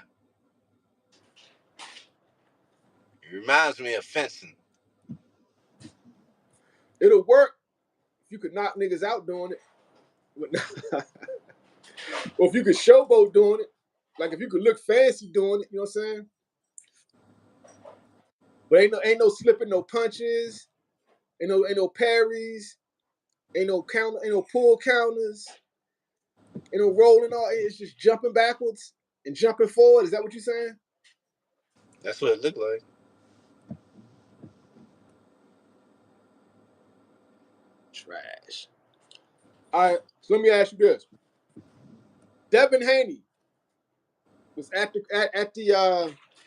It reminds me of fencing. It'll work if you could knock niggas out doing it. Or if you could showboat doing it. Like if you could look fancy doing it, you know what I'm saying? But ain't no slipping no punches, ain't no parries, ain't no pull counters, ain't no rolling all. It's just jumping backwards and jumping forward. Is that what you're saying? That's what it looked like. Trash. All right, so let me ask you this: Devin Haney was at the Man,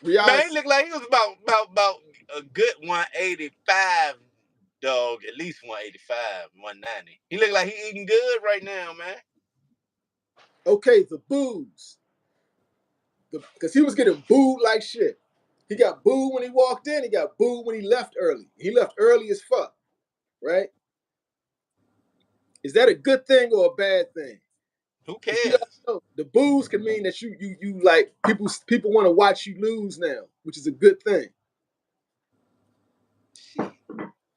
Riyadh. he looked like he was about a good 185, dog. At least 185, 190. He looked like he eating good right now, man. Okay, the boos, because he was getting booed like shit. He got booed when he walked in. He got booed when he left early. He left early as fuck, right? Is that a good thing or a bad thing? Who Because you cares? know, the boos can mean that you like people want to watch you lose now, which is a good thing. Shit.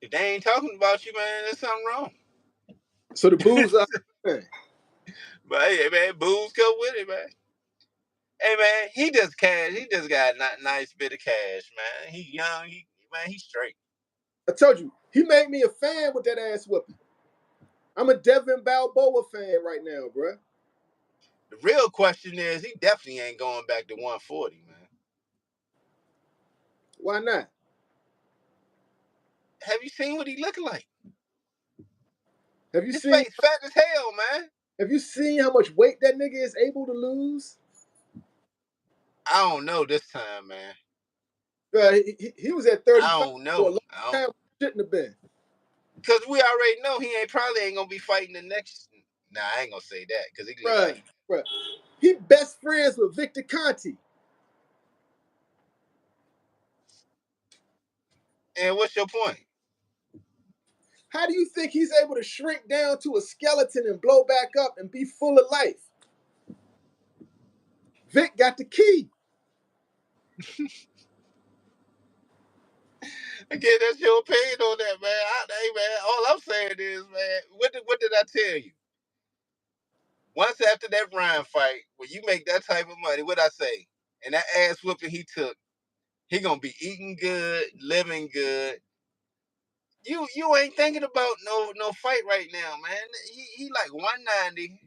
If they ain't talking about you, man, there's something wrong. So the boos are a thing. But hey, man, booze come with it, man. Hey, man, he just got a nice bit of cash, man. He young, he's straight. I told you, he made me a fan with that ass whooping. I'm a Devin Balboa fan right now, bro. The real question is, he definitely ain't going back to 140, man. Why not? Have you seen what he looking like? Have you His seen? face fat as hell, man. Have you seen how much weight that nigga is able to lose? I don't know this time, man. He was at I 35 don't for a know. long time. Shouldn't have been. Because we already know he probably ain't going to be fighting the next. Nah, I ain't going to say that because he look like. Bruh. He best friends with Victor Conti. And what's your point? How do you think he's able to shrink down to a skeleton and blow back up and be full of life? Vic got the key. Again, that's your opinion on that, man. Hey, man, all I'm saying is, man, what did I tell you? Once after that Ryan fight, when you make that type of money, what I say? And that ass whooping he took, he gonna be eating good, living good. You ain't thinking about no fight right now, man. He like 190.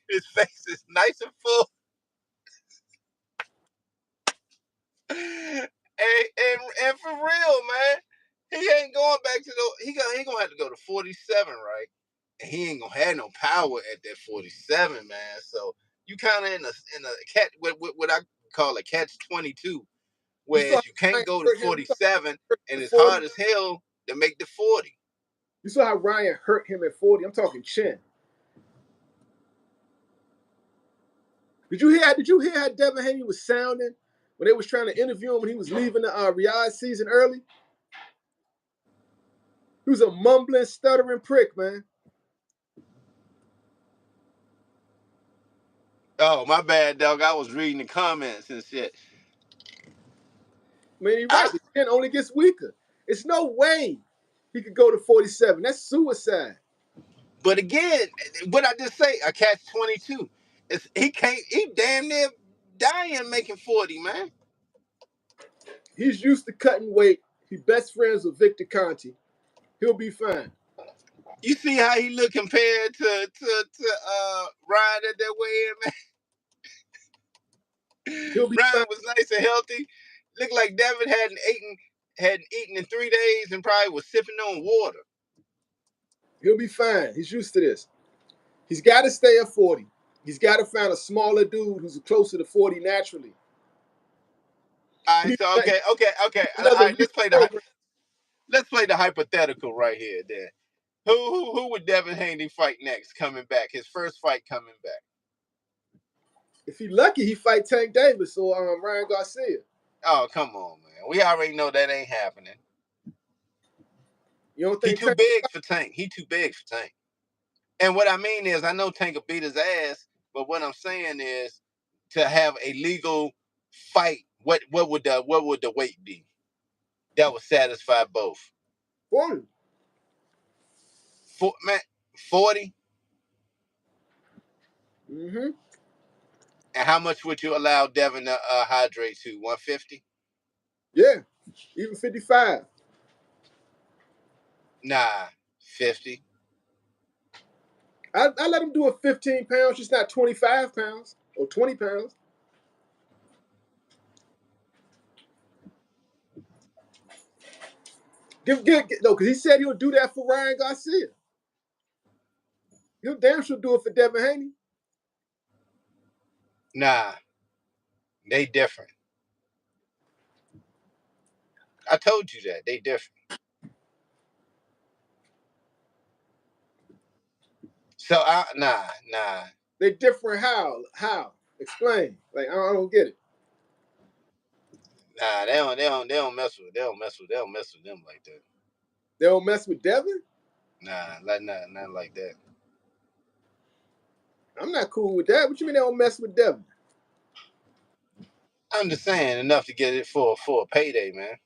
His face is nice and full. And for real, man, he ain't going back to the. He gonna have to go to 47, right? And he ain't gonna have no power at that 47, man. So you kind of in a cat what I call a catch 22, You saw whereas you can't Ryan go to hurt him. 47, and At it's 40. hard as hell to make the 40. You saw how Ryan hurt him at 40. I'm talking chin. Did you hear how Devin Haney was sounding when they was trying to interview him when he was leaving the Riyadh season early? He was a mumbling, stuttering prick, man. Oh, my bad, dog. I was reading the comments and shit. I mean, he's right. The chin only gets weaker. It's no way he could go to 47. That's suicide. But again, what I just say, a catch 22. He damn near dying making 40, man. He's used to cutting weight. He's best friends with Victor Conti. He'll be fine. You see how he look compared to Ryan at that way in, man? He'll be fine. Ryan was nice and healthy. Looked like Devin hadn't eaten in 3 days and probably was sipping on water. He'll be fine. He's used to this. He's got to stay at 40. He's got to find a smaller dude who's closer to 40 naturally. All right, so okay. All Another right, youth program. let's play the hypothetical right here. Then, who would Devin Haney fight next? Coming back, his first fight coming back. If he's lucky, he fight Tank Davis or Ryan Garcia. Oh, come on, man. We already know that ain't happening. You don't He think too Tank? big for Tank. He too big for Tank. And what I mean is, I know Tank will beat his ass, but what I'm saying is, to have a legal fight, what would the weight be that would satisfy both? 40. 40. Mm-hmm. And how much would you allow Devin to hydrate to? 150? Yeah, even 55. Nah, 50. I let him do a 15 pounds, just not 25 pounds or 20 pounds. No, because he said he'll do that for Ryan Garcia. He'll damn sure do it for Devin Haney. Nah, they different. I told you that. They different. So, nah. They different how? How? Explain. Like, I don't get it. Nah, they don't mess with them like that. They don't mess with Devin? Nah, not like that. I'm not cool with that. What you mean they don't mess with Devin? I'm just saying enough to get it for a payday, man.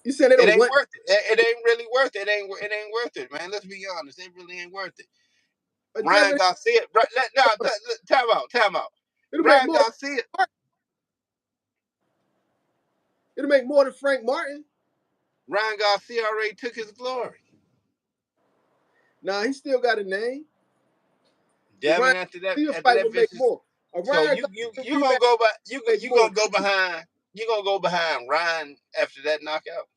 You said they It don't ain't want worth it. It ain't really worth it. It ain't worth it, man. Let's be honest. It really ain't worth it. Ryan Devin. Garcia. Time out. It'll make Ryan more. Garcia. It'll make more than Frank Martin. Ryan Garcia already took his glory. Nah, he still got a name. Devin Ryan after Garcia fight will make vicious. more. A So Ryan you Garcia gonna go by make you more. gonna go behind Ryan after that knockout?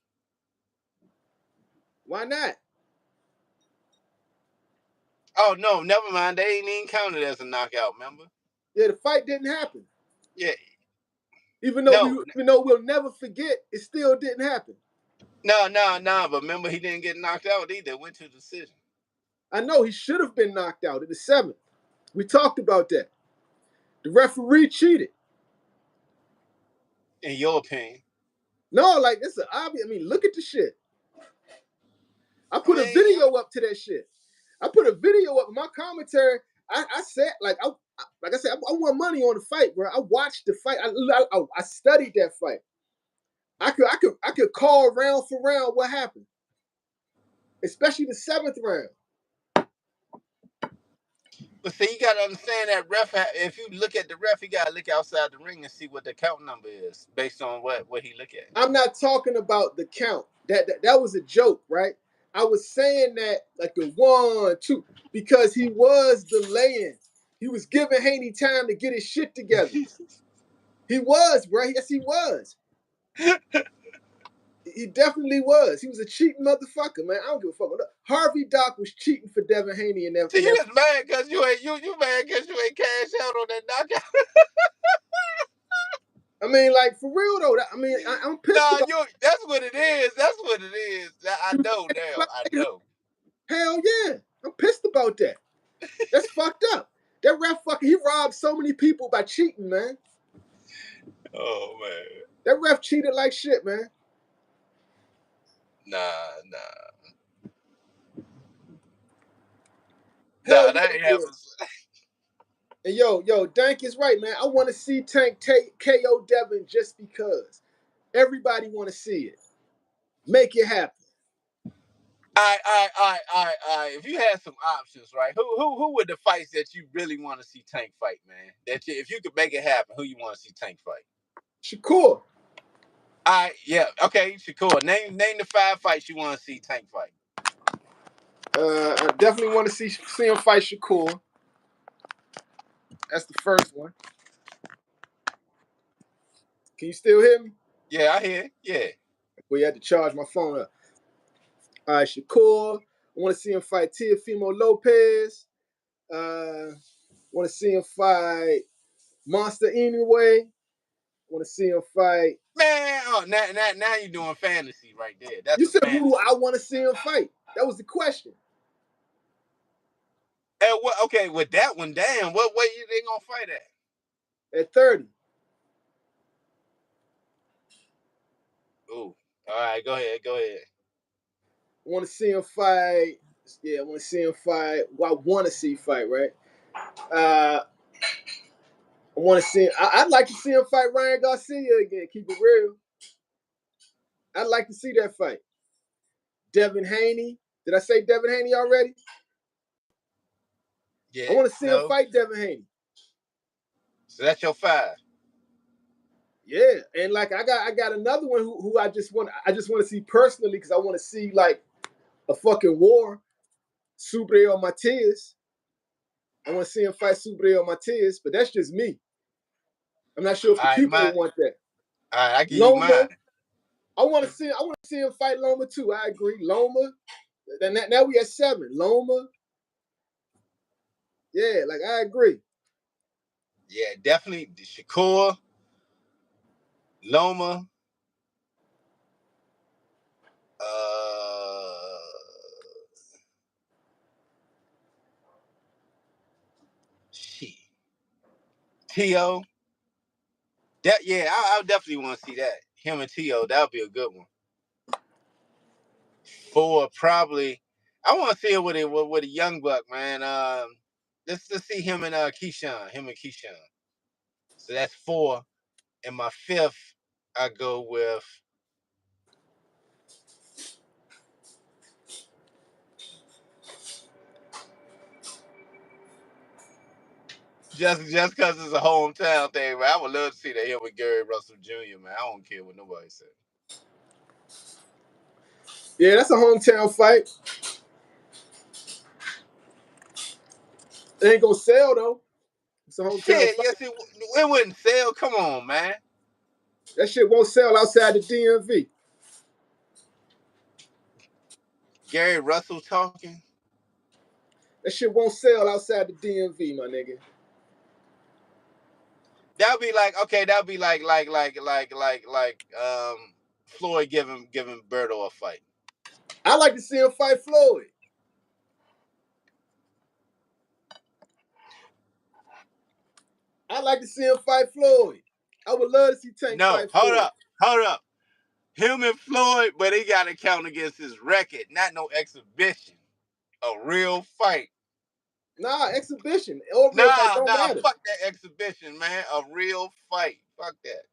Why not? Oh no, never mind. They ain't even counted as a knockout, remember? Yeah, the fight didn't happen. Yeah. Even though we'll never forget, it still didn't happen. No. But remember, he didn't get knocked out either. Went to decision. I know he should have been knocked out in the 7th. We talked about that. The referee cheated. In your opinion? No, like it's an obvious. I mean, look at the shit. I put I a mean, video up to that shit. I put a video up in my commentary. I said, like I said, I won money on the fight, bro. I watched the fight. I studied that fight. I could call round for round what happened, especially the 7th round. But see, you gotta understand that ref. If you look at the ref, you gotta look outside the ring and see what the count number is based on what he look at. I'm not talking about the count. That was a joke, right? I was saying that like the 1, 2, because he was delaying. He was giving Haney time to get his shit together. He was, bro. Yes, he was. He definitely was. He was a cheating motherfucker, man. I don't give a fuck. Harvey Dock was cheating for Devin Haney and So you just mad because you mad because you ain't cash out on that knockout. I mean, like for real though. I mean, I'm pissed about. That's what it is. That's what it is. I know now. I know. Hell yeah, I'm pissed about that. That's fucked up. That ref he robbed so many people by cheating, man. Oh man. That ref cheated like shit, man. Nah. Hell That ain't happening. And yo, Dank is right, man. I want to see Tank KO Devin just because. Everybody want to see it. Make it happen. All right. If you had some options, right? Who would the fights that you really want to see Tank fight, man? If you could make it happen, who you want to see Tank fight? Shakur. Yeah, okay, Shakur. Name the 5 fights you want to see Tank fight. I definitely want to see him fight Shakur. That's the first one. Can you still hear me? Yeah, I hear. Yeah. Well, you had to charge my phone up. All right, Shakur. I want to see him fight Teofimo Lopez. Want to see him fight Monster Anyway. Want to see him fight. Man, now you're doing fantasy right there. That's You a said fantasy. who do I want to see him fight? That was the question. And okay, with that one, damn, what weight they gonna fight At 30. Ooh. All right, go ahead. I want to see him fight. Yeah, I want to see him fight. Well, I want to see fight, right? I want to see. I'd like to see him fight Ryan Garcia again. Keep it real. I'd like to see that fight. Devin Haney. Did I say Devin Haney already? Yeah. I want to see him No. fight Devin Haney. So that's your 5. Yeah, and like I got another one who I just want to see personally because I want to see like a fucking war. Subriel Matias. I want to see him fight Subriel Matias, but that's just me. I'm not sure if the people will want that. All right, I give you Loma, mine. I want to see him fight Loma too. I agree. Loma. Now we at 7. Loma. Yeah, like I agree. Yeah, definitely Shakur, Loma, shit, T.O. That I definitely want to see that. Him and T.O. That would be a good one. 4 probably. I want to see it with a young buck, man. Let's see him and Keyshawn. So that's 4. And my 5th, I go with just because it's a hometown thing, man. I would love to see that here with Gary Russell Jr., man. I don't care what nobody said. Yeah, that's a hometown fight. It ain't gonna sell though. It's a hometown Shit, fight. yes, it wouldn't sell. Come on, man. That shit won't sell outside the DMV. Gary Russell talking. That shit won't sell outside the DMV, my nigga. That'd be like Floyd giving Berto a fight. I like to see him fight Floyd. I like to see him fight Floyd. I would love to see Tank fight Floyd. Hold up. Him and Floyd, but he got to count against his record, not no exhibition. A real fight. Nah, exhibition or real fight don't matter. Fuck that exhibition, man. A real fight. Fuck that.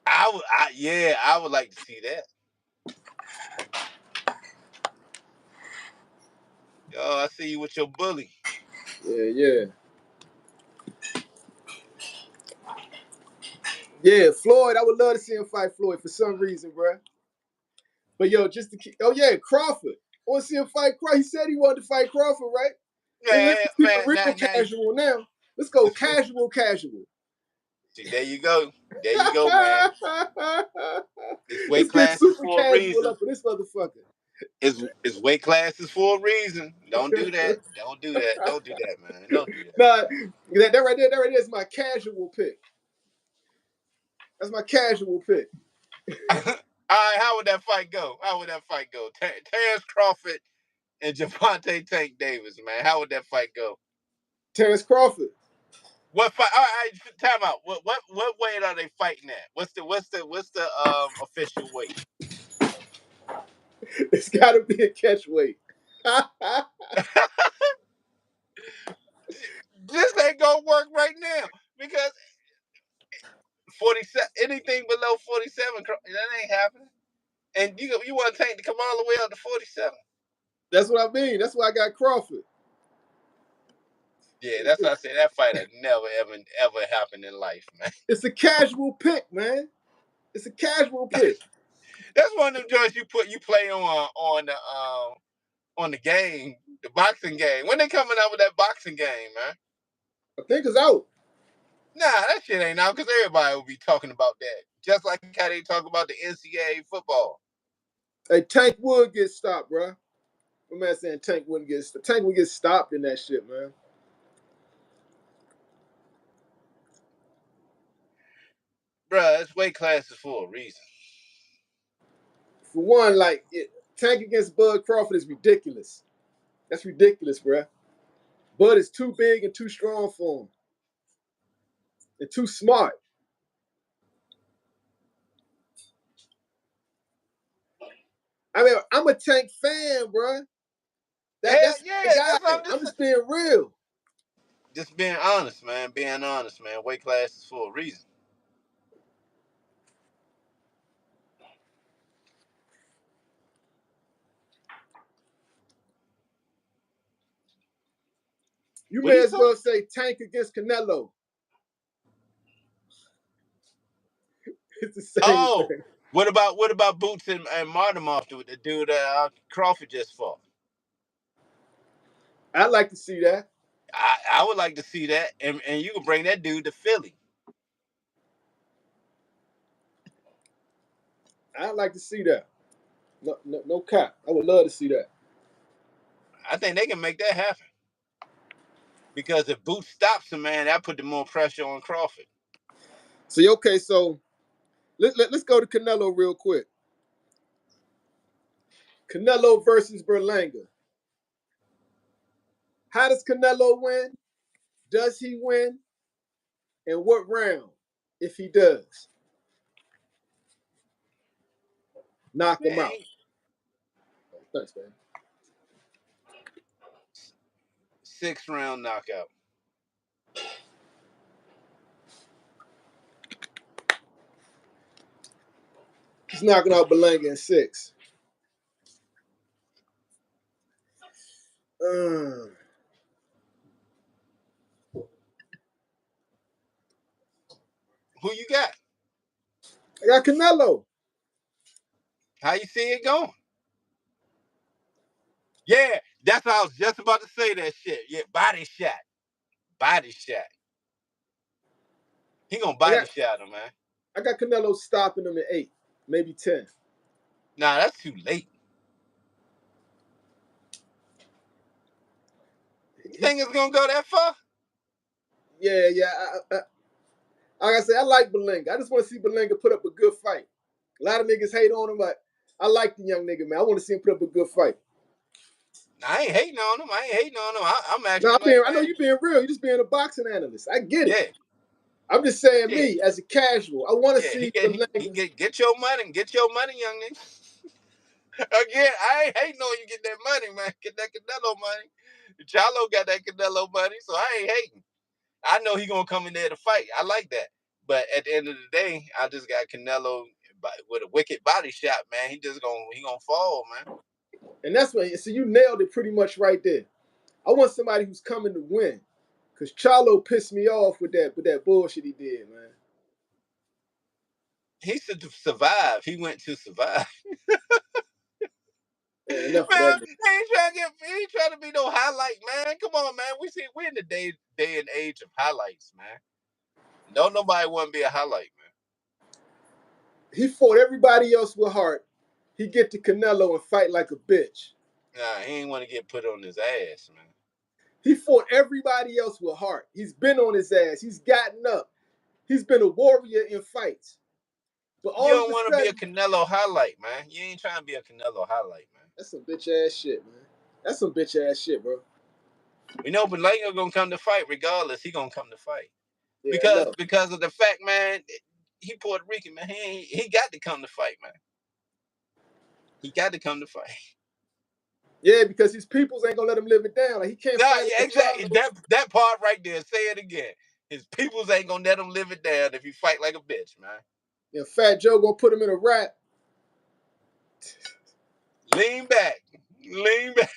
I would like to see that. Oh, I see you with your bully. Yeah. Yeah, Floyd. I would love to see him fight Floyd for some reason, bro. But yo, just to keep. Oh yeah, Crawford. I want to see him fight Crawford. He said he wanted to fight Crawford, right? Man, Let's keep it real casual now. Let's go casual. See, there you go, man. It's weight classes for a reason. Up for this motherfucker. It's weight classes for a reason. Don't do that. Don't do that, man. Don't do that. Nah, that right there is my casual pick. That's my casual pick. All right, how would that fight go? Terence Crawford and Javante Tank Davis, man. How would that fight go? Terence Crawford. What fight? All right, time out. What weight are they fighting at? What's the official weight? It's got to be a catch weight. This ain't gonna work right now because 47, anything below 47, that ain't happening. And you want Tank to come all the way up to 47? That's what I mean. That's why I got Crawford. Yeah, that's why I say that fight had never ever happened in life, man. It's a casual pick, man. It's a casual pick. That's one of them joints you play on the game, the boxing game. When they coming out with that boxing game, man? I think it's out. Nah, that shit ain't out because everybody will be talking about that. Just like how they talk about the NCAA football. Hey, Tank would get stopped, bro. My man saying Tank wouldn't get stopped. Tank would get stopped in that shit, man. Bruh, it's weight classes for a reason. For one, Tank against Bud Crawford is ridiculous. That's ridiculous, bro. Bud is too big and too strong for him. And too smart. I mean, I'm a Tank fan, bro. That's the guy. I'm just being real. Just being honest, man. Weight classes for a reason. You What may he as say? well say Tank against Canelo. It's the same Oh, thing. what about Boots and Martimoff, the dude that Crawford just fought? I'd like to see that. I would like to see that, and you can bring that dude to Philly. I'd like to see that. No cap. I would love to see that. I think they can make that happen. Because if Boots stops him, man, that put the more pressure on Crawford. See, okay, so let's go to Canelo real quick. Canelo versus Berlanga. How does Canelo win? Does he win? And what round? If he does, knock him out. Man, Thanks, man. 6-round knockout. He's knocking out Berlanga in 6. Who Who you got? I got Canelo. How you see it going? Yeah, that's what I was just about to say. That shit. Yeah, body shot. Body shot. He gonna body shot him, man. I got Canelo stopping him at 8, maybe 10. Nah, that's too late. You think it's gonna go that far? Yeah. Like I said, I like Berlanga. I just want to see Berlanga put up a good fight. A lot of niggas hate on him, but I like the young nigga, man. I want to see him put up a good fight. I ain't hating on him. I'm Now, actually like, I know man. you being real. You just being a boxing analyst. I get it. Yeah, I'm just saying, yeah, me as a casual, I want to yeah. see Berlanga. Get your money. Get your money, young nigga. Again, I ain't hating on you get that money, man. Get that Canelo money. Chalo got that Canelo money, so I ain't hating. I know he gonna come in there to fight. I like that. But at the end of the day, I just got Canelo with a wicked body shot, man. He gonna fall, man. And that's what, so you nailed it pretty much right there. I want somebody who's coming to win. Because Charlo pissed me off with that bullshit he did, man. He should survive. He went to survive. Yeah, enough of Man, that nigga. he ain't trying to be no highlight, we in the day and age of highlights, man. Don't nobody want to be a highlight, man. He fought everybody else with heart. He get to Canelo and fight like a bitch. Nah, he ain't want to get put on his ass, man. He fought everybody else with heart. He's been on his ass. He's gotten up. He's been a warrior in fights. But You all of don't a want to be a sudden, Canelo highlight, man. You ain't trying to be a Canelo highlight, man. that's some bitch ass shit, man. That's some bitch ass shit, bro. We know Berlanga gonna come to fight regardless. He gonna come to fight Yeah, because of the fact, man. He Puerto Rican, man. He got to come to fight, man. He got to come to fight. Yeah, because his peoples ain't gonna let him live it down. Like he can't Nah, fight yeah, against exactly. Charlo. That part right there. Say it again. His peoples ain't gonna let him live it down if he fight like a bitch, man. And Fat Joe gonna put him in a rap. Lean back. Lean back.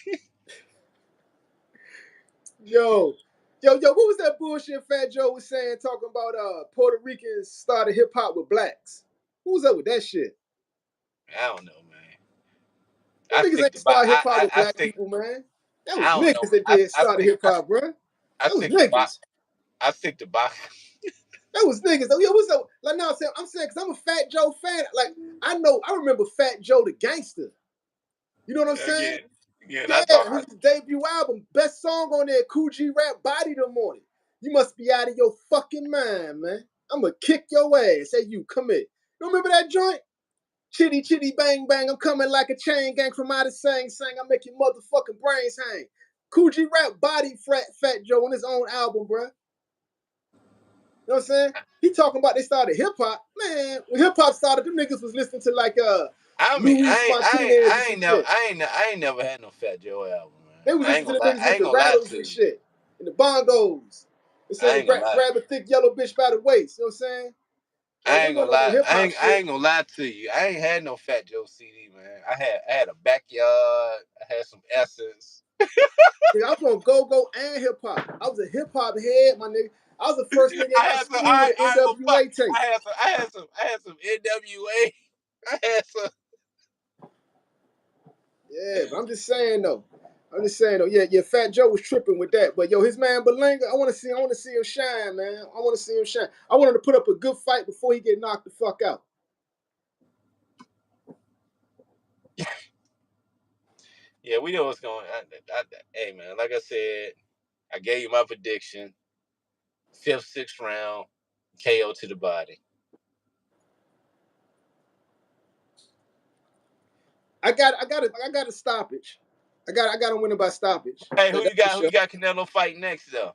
Yo, what was that bullshit Fat Joe was saying talking about Puerto Ricans started hip hop with blacks? Who was up with that shit? I don't know, man. Them niggas ain't start hip hop with black people, man. That was I don't know. niggas that did started hip hop, bro. I That was stick to box. niggas. I stick to box. That was niggas. Yo, what's up? Like now I'm saying because I'm a Fat Joe fan. Like I remember Fat Joe the gangster. You know what I'm saying? Again, Yeah, I thought his debut album, best song on there, Cool G Rap bodied him on it. You must be out of your fucking mind, man. I'm gonna kick your ass. Hey, you, come here. You remember that joint? Chitty chitty bang bang, I'm coming like a chain gang from out of sang. I make your motherfucking brains hang. Cool G Rap bodied Fat Joe on his own album, bruh. You know what I'm saying? He talking about they started hip hop. Man, when hip hop started, them niggas was listening to like I mean, Luis Martinez and some shit. I ain't never had no Fat Joe album, man. They was I ain't listening gonna to the lie. niggas I with ain't the gonna lie rattles to and you. shit. And the bongos. They I saying ain't gonna lie. grab a thick yellow bitch by the waist. You know what I'm saying? Like, I they ain't wasn't gonna on no lie. hip hop I shit. ain't gonna lie to you. I ain't had no Fat Joe CD, man. I had a backyard. I had some Essence. Nigga, I was on go-go and hip-hop. I was a hip-hop head, my nigga. I was the first nigga in my school with an NWA tape. I had some NWA. I had some. Yeah, but I'm just saying though. Yeah, Fat Joe was tripping with that. But yo, his man Berlanga, I want to see him shine, man. I want to see him shine. I want him to put up a good fight before he get knocked the fuck out. Yeah, we know what's going on. Hey, man, like I said, I gave you my prediction. 5th, 6th round, KO to the body. I got a stoppage. I got to win it by stoppage. Hey, who you got Canelo fight next though?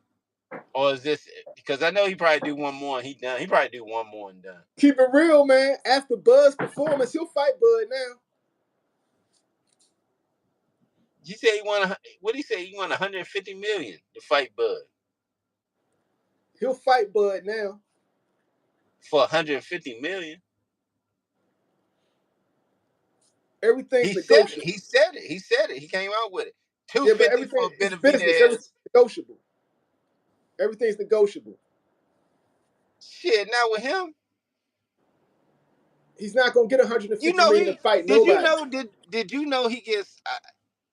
Or is this because I know he probably do one more and he done. He probably do one more and done. Keep it real, man. After Bud's performance, he'll fight Bud now. You say he won? What did he say? He won 150 million to fight Bud. He'll fight Bud now For 150 million. Everything's He negotiable. said it. He came out with it. 250 for a bit of business. Everything's negotiable. Everything's negotiable. Shit, not with him. He's not gonna get 150 million to fight nobody. Did you know he gets?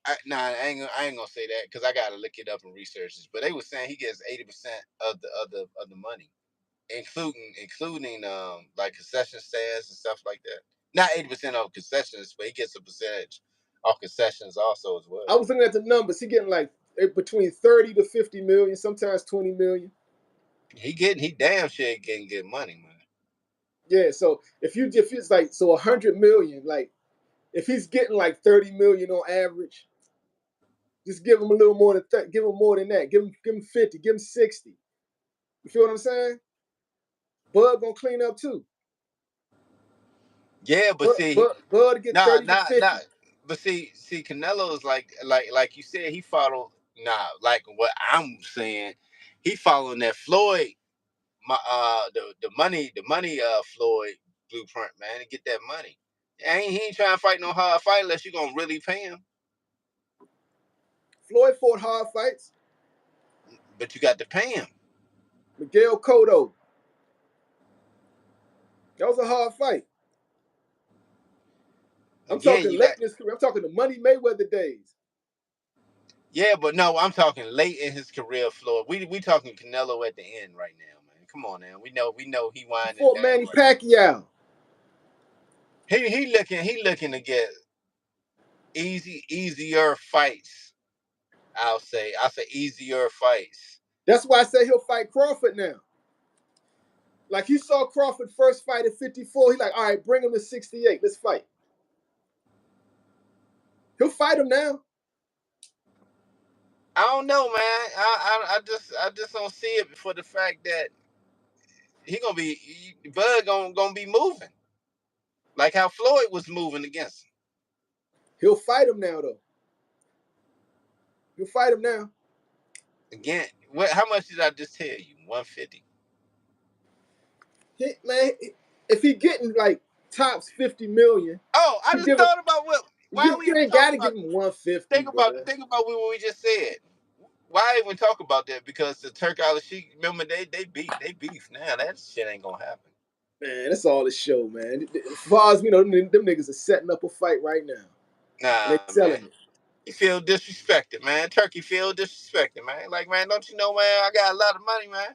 I ain't gonna say that because I gotta look it up and research this. But they were saying he gets 80% of the money, including like concession stands and stuff like that. Not 80% of concessions, but he gets a percentage of concessions also as well. I was looking at the numbers. He getting like between 30 to 50 million, sometimes 20 million. He damn sure getting good money, man. Yeah, so if it's like 100 million, like if he's getting like 30 million on average, just give him a little more than give him more than that. Give him 50, give him 60. You feel what I'm saying? Bud gonna clean up too. Yeah, but Bud get 30 to 50. But see, Canelo is like you said, he followed like what I'm saying, he following that Floyd, the money Floyd blueprint, man, to get that money. He ain't trying to fight no hard fight unless you're gonna really pay him. Floyd fought hard fights, but you got to pay him. Miguel Cotto, that was a hard fight. I'm talking late in his career. I'm talking the Money Mayweather days. Yeah, but no, I'm talking late in his career, Floyd. We talking Canelo at the end right now, man. Come on, now. We know he winding down. Fought Manny Pacquiao. He looking to get easier fights. I'll say easier fights. That's why I say he'll fight Crawford now. Like he saw Crawford first fight at 54. He's like, all right, bring him to 68. Let's fight. He'll fight him now. I don't know, man. I just don't see it for the fact that Bud gonna be moving. Like how Floyd was moving against him. He'll fight him now, though. He'll fight him now. Again, how much did I just tell you? 150. Man, if he getting like tops 50 million. Oh, I just thought about why we ain't gotta give him 150. Think about what we just said. Why even talk about that? Because the Turk Alik, remember they beef now. That shit ain't gonna happen. Man, that's all the show, man. As far as we know, them niggas are setting up a fight right now. Nah, they selling it. You feel disrespected, man. Turkey feel disrespected, man. Like, man, don't you know, man? I got a lot of money, man.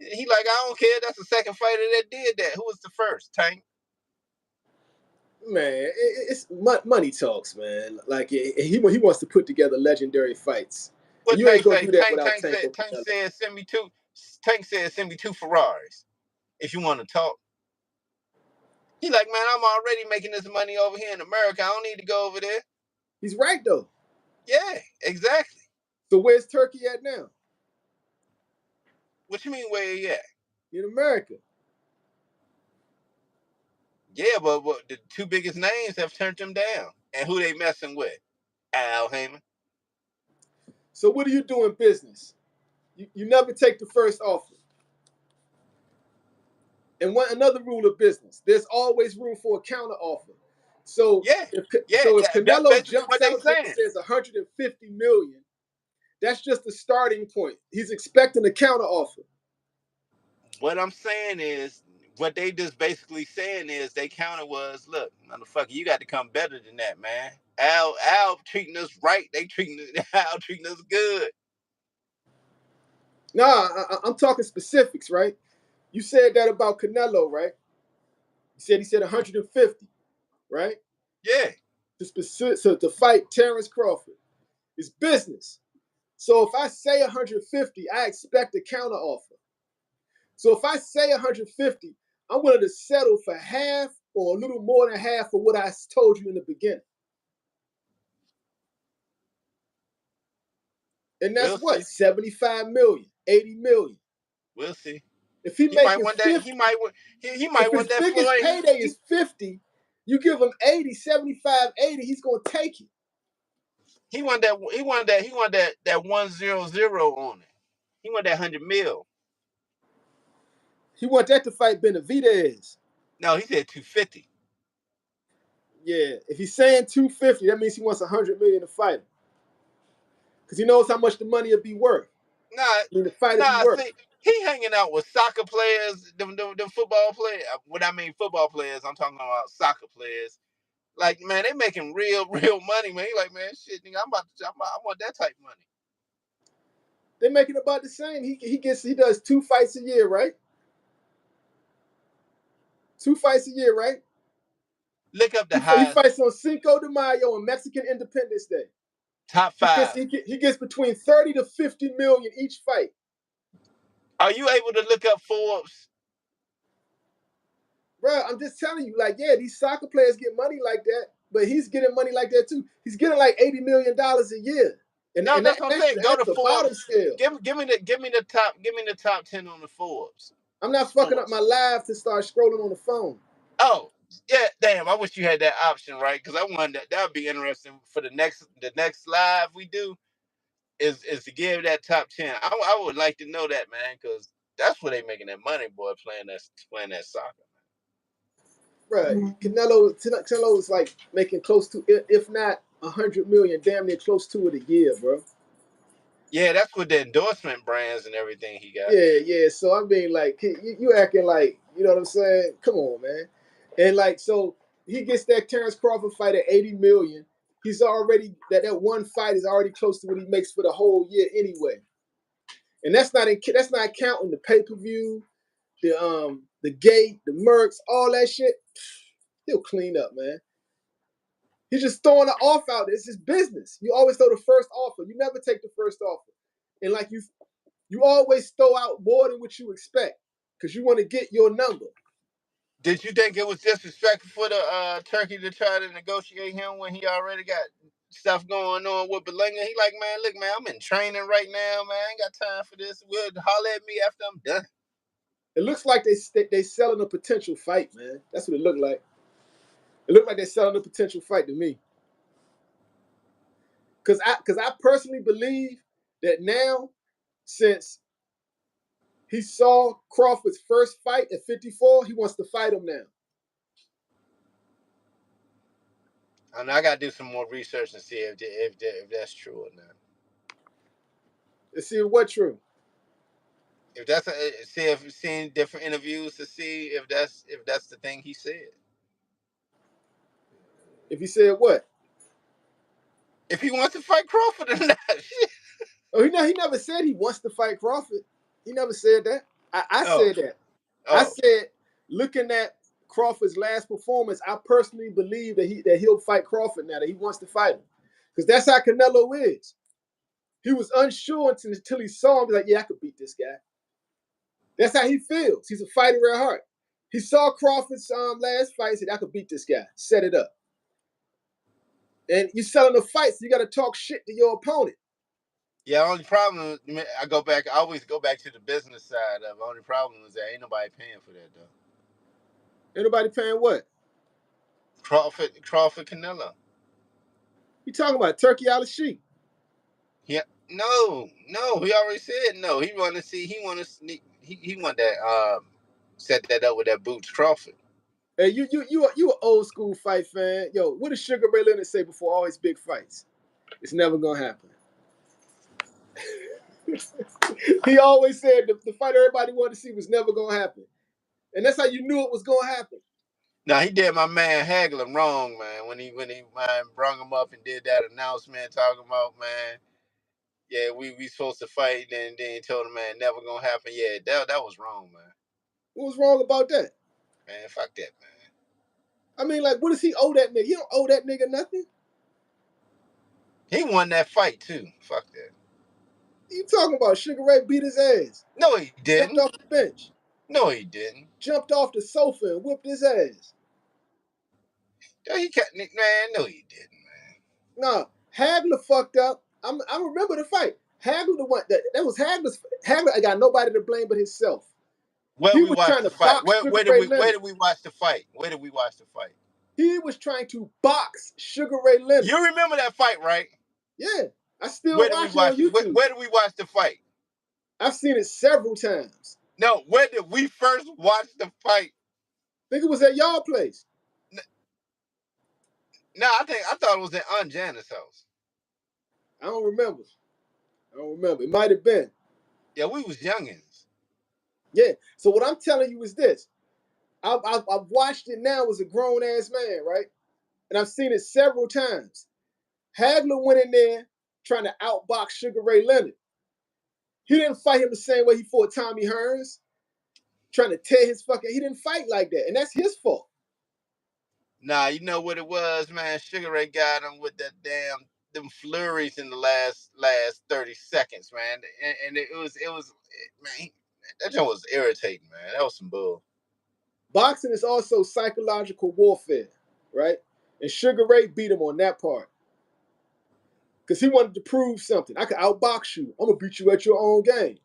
He like, I don't care. That's the second fighter that did that. Who was the first? Tank. Man, it's money talks, man. Like he wants to put together legendary fights. What you ain't gonna do that without Tank. Tank said, send me two. Tank said, send me 2 Ferraris if you want to talk. He like, man, I'm already making this money over here in America. I don't need to go over there. He's right though. Yeah, exactly. So where's Turkey at now? What you mean where he at? In America. Yeah, but the 2 biggest names have turned him down. And who they messing with? Al Heyman. So what do you do in business? You never take the first offer. And another rule of business, there's always room for a counter offer. So if Canelo jumps out and says 150 million, That's just the starting point. He's expecting a counter offer. What I'm saying is, what they just basically saying is, they counter was, look, motherfucker, you got to come better than that, man. Al treating us right. They treating Al treating us good. Nah, I'm talking specifics, right? You said that about Canelo, right? He said 150, right? Yeah. To fight Terence Crawford. It's business. So if I say 150, I expect a counter offer. So if I say 150, I'm willing to settle for half or a little more than half of what I told you in the beginning. And that's We'll what? see. 75 million, 80 million. We'll see. If he might making want that. 50, He might if his want that biggest Floyd. payday is 50, you give him 80, 75, 80, he's gonna take it. He want that. He want that. He want that 100 on it. He want that 100 mil. He want that to fight Benavidez. No, he said 250. Yeah, if he's saying 250, that means he wants 100 million to fight him. Because he knows how much the money will be worth. The fight will be worth. See, he hanging out with soccer players, them football players. When I mean football players, I'm talking about soccer players. Like, man, they making real money, man. He like, man, shit, nigga, I want that type of money. They're making about the same. He does 2 fights a year, right? 2 fights a year, right? Look up the He highest. fights on Cinco de Mayo and Mexican Independence Day. Top 5. He gets between 30 to 50 million each fight. Are you able to look up Forbes? Bro, I'm just telling you, like, yeah, these soccer players get money like that, but he's getting money like that too. He's getting like $80 million a year. And That's what I'm saying. Go to the Forbes. bottom scale. Give me the top 10 on the Forbes. I'm not fucking up my live to start scrolling on the phone. Oh, yeah, damn! I wish you had that option, right? Because I wanted that would be interesting for the next live we do. Is to give that top 10. I would like to know that, man, because that's where they making that money, boy, playing that soccer. Right, Canelo is like making close to, if not 100 million, damn near close to it a year, bro. Yeah, that's with the endorsement brands and everything he got. Yeah. So I mean, like, you acting like, you know what I'm saying? Come on, man. And like, so he gets that Terence Crawford fight at 80 million. He's already that one fight is already close to what he makes for the whole year anyway. And that's not counting the pay-per-view, the gate, the mercs, all that shit. He'll clean up, man. He's just throwing an offer out. It's his business. You always throw the first offer. You never take the first offer. And like you always throw out more than what you expect because you want to get your number. Did you think it was disrespectful for the Turkey to try to negotiate him when he already got stuff going on with Berlanga? He like, man, look, man, I'm in training right now, man. I ain't got time for this. Will holler at me after I'm done. It looks like they selling a potential fight, man. That's what it looked like. It looked like they're selling a potential fight to me. Because I personally believe that now, since he saw Crawford's first fight at 54, he wants to fight him now. And I gotta do some more research and see if that's true or not. Let's see what true. If that's seeing different interviews to see if that's the thing he said. If he said what? If he wants to fight Crawford or not. Oh, he never said he wants to fight Crawford. He never said that. I said that. I said, looking at Crawford's last performance, I personally believe that he'll fight Crawford now, that he wants to fight him. Because that's how Canelo is. He was unsure until he saw him. He's like, yeah, I could beat this guy. That's how he feels. He's a fighter at heart. He saw Crawford's last fight. He said, I could beat this guy. Set it up. And you're selling the fight, so you got to talk shit to your opponent. Yeah, only problem, I always go back to the business side of it. Only problem is that ain't nobody paying for that, though. Ain't nobody paying what? Crawford Canelo. You talking about Turkey Alik? Yeah, no, he already said no. He want that, set that up with that Boots Crawford. Hey, you an old school fight fan. Yo, what did Sugar Ray Leonard say before all his big fights? It's never gonna happen. He always said the fight everybody wanted to see was never gonna happen, and that's how you knew it was gonna happen. Now he did my man Hagler wrong, man. When he brung him up and did that announcement talking about, man, yeah, we supposed to fight, and then he told him, man, never gonna happen. Yeah, that was wrong, man. What was wrong about that? Man, fuck that, man. I mean, like, what does he owe that nigga? He don't owe that nigga nothing. He won that fight too. Fuck that. You talking about Sugar Ray beat his ass? No, he Jumped didn't. off the bench. No, he didn't. Jumped off the sofa and whipped his ass. No, he can't, man. No, he didn't, man. Nah, Hagler fucked up. I remember the fight. Hagler the one that was Hagler's. Hagler I got nobody to blame but himself. Where He we was watched trying the to fight? box Sugar Ray Leonard. Where did we watch the fight? Where did we watch the fight? He was trying to box Sugar Ray Leonard. You remember that fight, right? Yeah, I still Where did watch we watch it on YouTube. Where did we watch the fight? I've seen it several times. No, where did we first watch the fight? I think it was at y'all place. No, I thought it was at Aunt Janet's house. I don't remember. It might have been. Yeah, we was youngins. Yeah. So what I'm telling you is this. I've watched it now as a grown ass man, right? And I've seen it several times. Hagler went in there trying to outbox Sugar Ray Leonard. He didn't fight him the same way he fought Tommy Hearns, trying to tear his fucking. He didn't fight like that, and that's his fault. Nah, you know what it was, man. Sugar Ray got him with that them flurries in the last 30 seconds, man. And it was man, that joint was irritating, man. That was some bull. Boxing is also psychological warfare, right? And Sugar Ray beat him on that part. Because he wanted to prove something. I could outbox you. I'm going to beat you at your own game.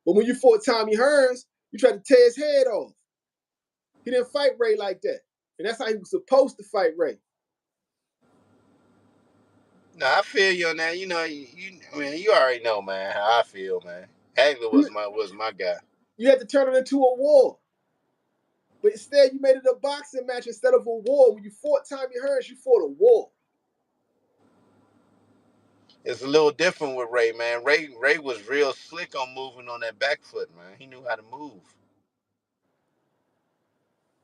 But when you fought Tommy Hearns, you tried to tear his head off. He didn't fight Ray like that. And that's how he was supposed to fight Ray. No, I feel you on that. You know, I mean, you already know, man, how I feel, man. Hagler was my guy. You had to turn it into a war. But instead, you made it a boxing match instead of a war. When you fought Tommy Hearns, you fought a war. It's a little different with Ray, man. Ray was real slick on moving on that back foot, man. He knew how to move.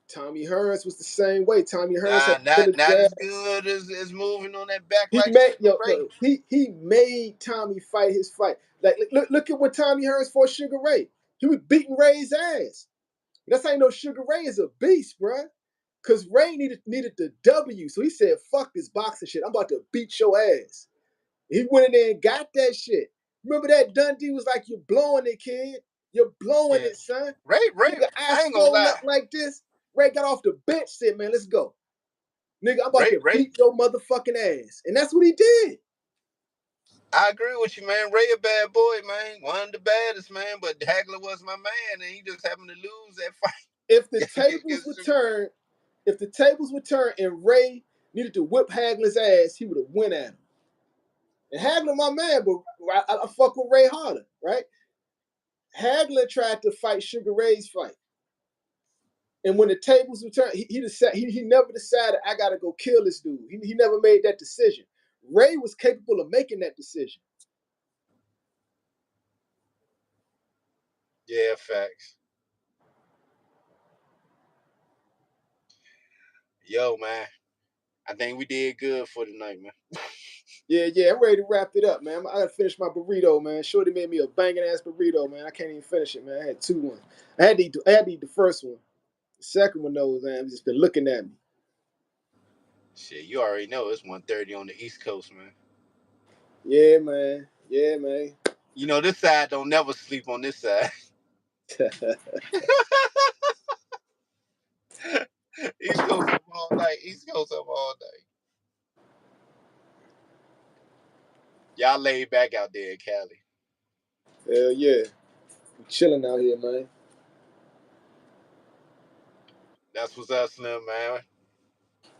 Tommy Hearns was the same way. Tommy Hearns had not as good as moving on that back like Ray. He made Tommy fight his fight. Like look at what Tommy Hearns fought Sugar Ray. He was beating Ray's ass. That's how you know Sugar Ray is a beast, bruh. Because Ray needed the W. So he said, fuck this boxing shit. I'm about to beat your ass. He went in there and got that shit. Remember that Dundee was like, you're blowing it, kid. You're blowing it, son. Ray, nigga, I ain't gonna lie. Up like this. Ray got off the bench, said, man, let's go. Nigga, I'm about to beat your motherfucking ass. And that's what he did. I agree with you, man. Ray a bad boy, man. One of the baddest, man. But Hagler was my man, and he just happened to lose that fight. If the tables would turn and Ray needed to whip Hagler's ass, he would have went at him. And Hagler, my man, but I fuck with Ray harder, right? Hagler tried to fight Sugar Ray's fight. And when the tables would turn, he never decided, I got to go kill this dude. He never made that decision. Ray was capable of making that decision. Yeah, facts. Yo, man. I think we did good for tonight, man. Yeah, I'm ready to wrap it up, man. I gotta finish my burrito, man. Shorty made me a banging ass burrito, man. I can't even finish it, man. I had 2 ones. I had to eat the first one. The second one, though, man, just been looking at me. Shit, you already know it's 1:30 on the East Coast, man. Yeah, man. Yeah, man. You know, this side don't never sleep on this side. East Coast up all night. East Coast up all night. Y'all laid back out there in Cali. Hell yeah. I'm chilling out here, man. That's what's up, Slim, man.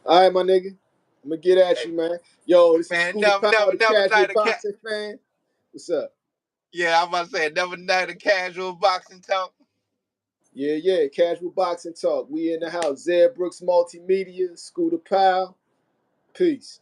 All right, my nigga. I'm gonna get at you, man. Yo, this is School of Power, the casual boxing fan. What's up? Yeah, I'm about to say another night of casual boxing talk. Yeah, casual boxing talk. We in the house. Zed Brooks Multimedia, School of Power. Peace.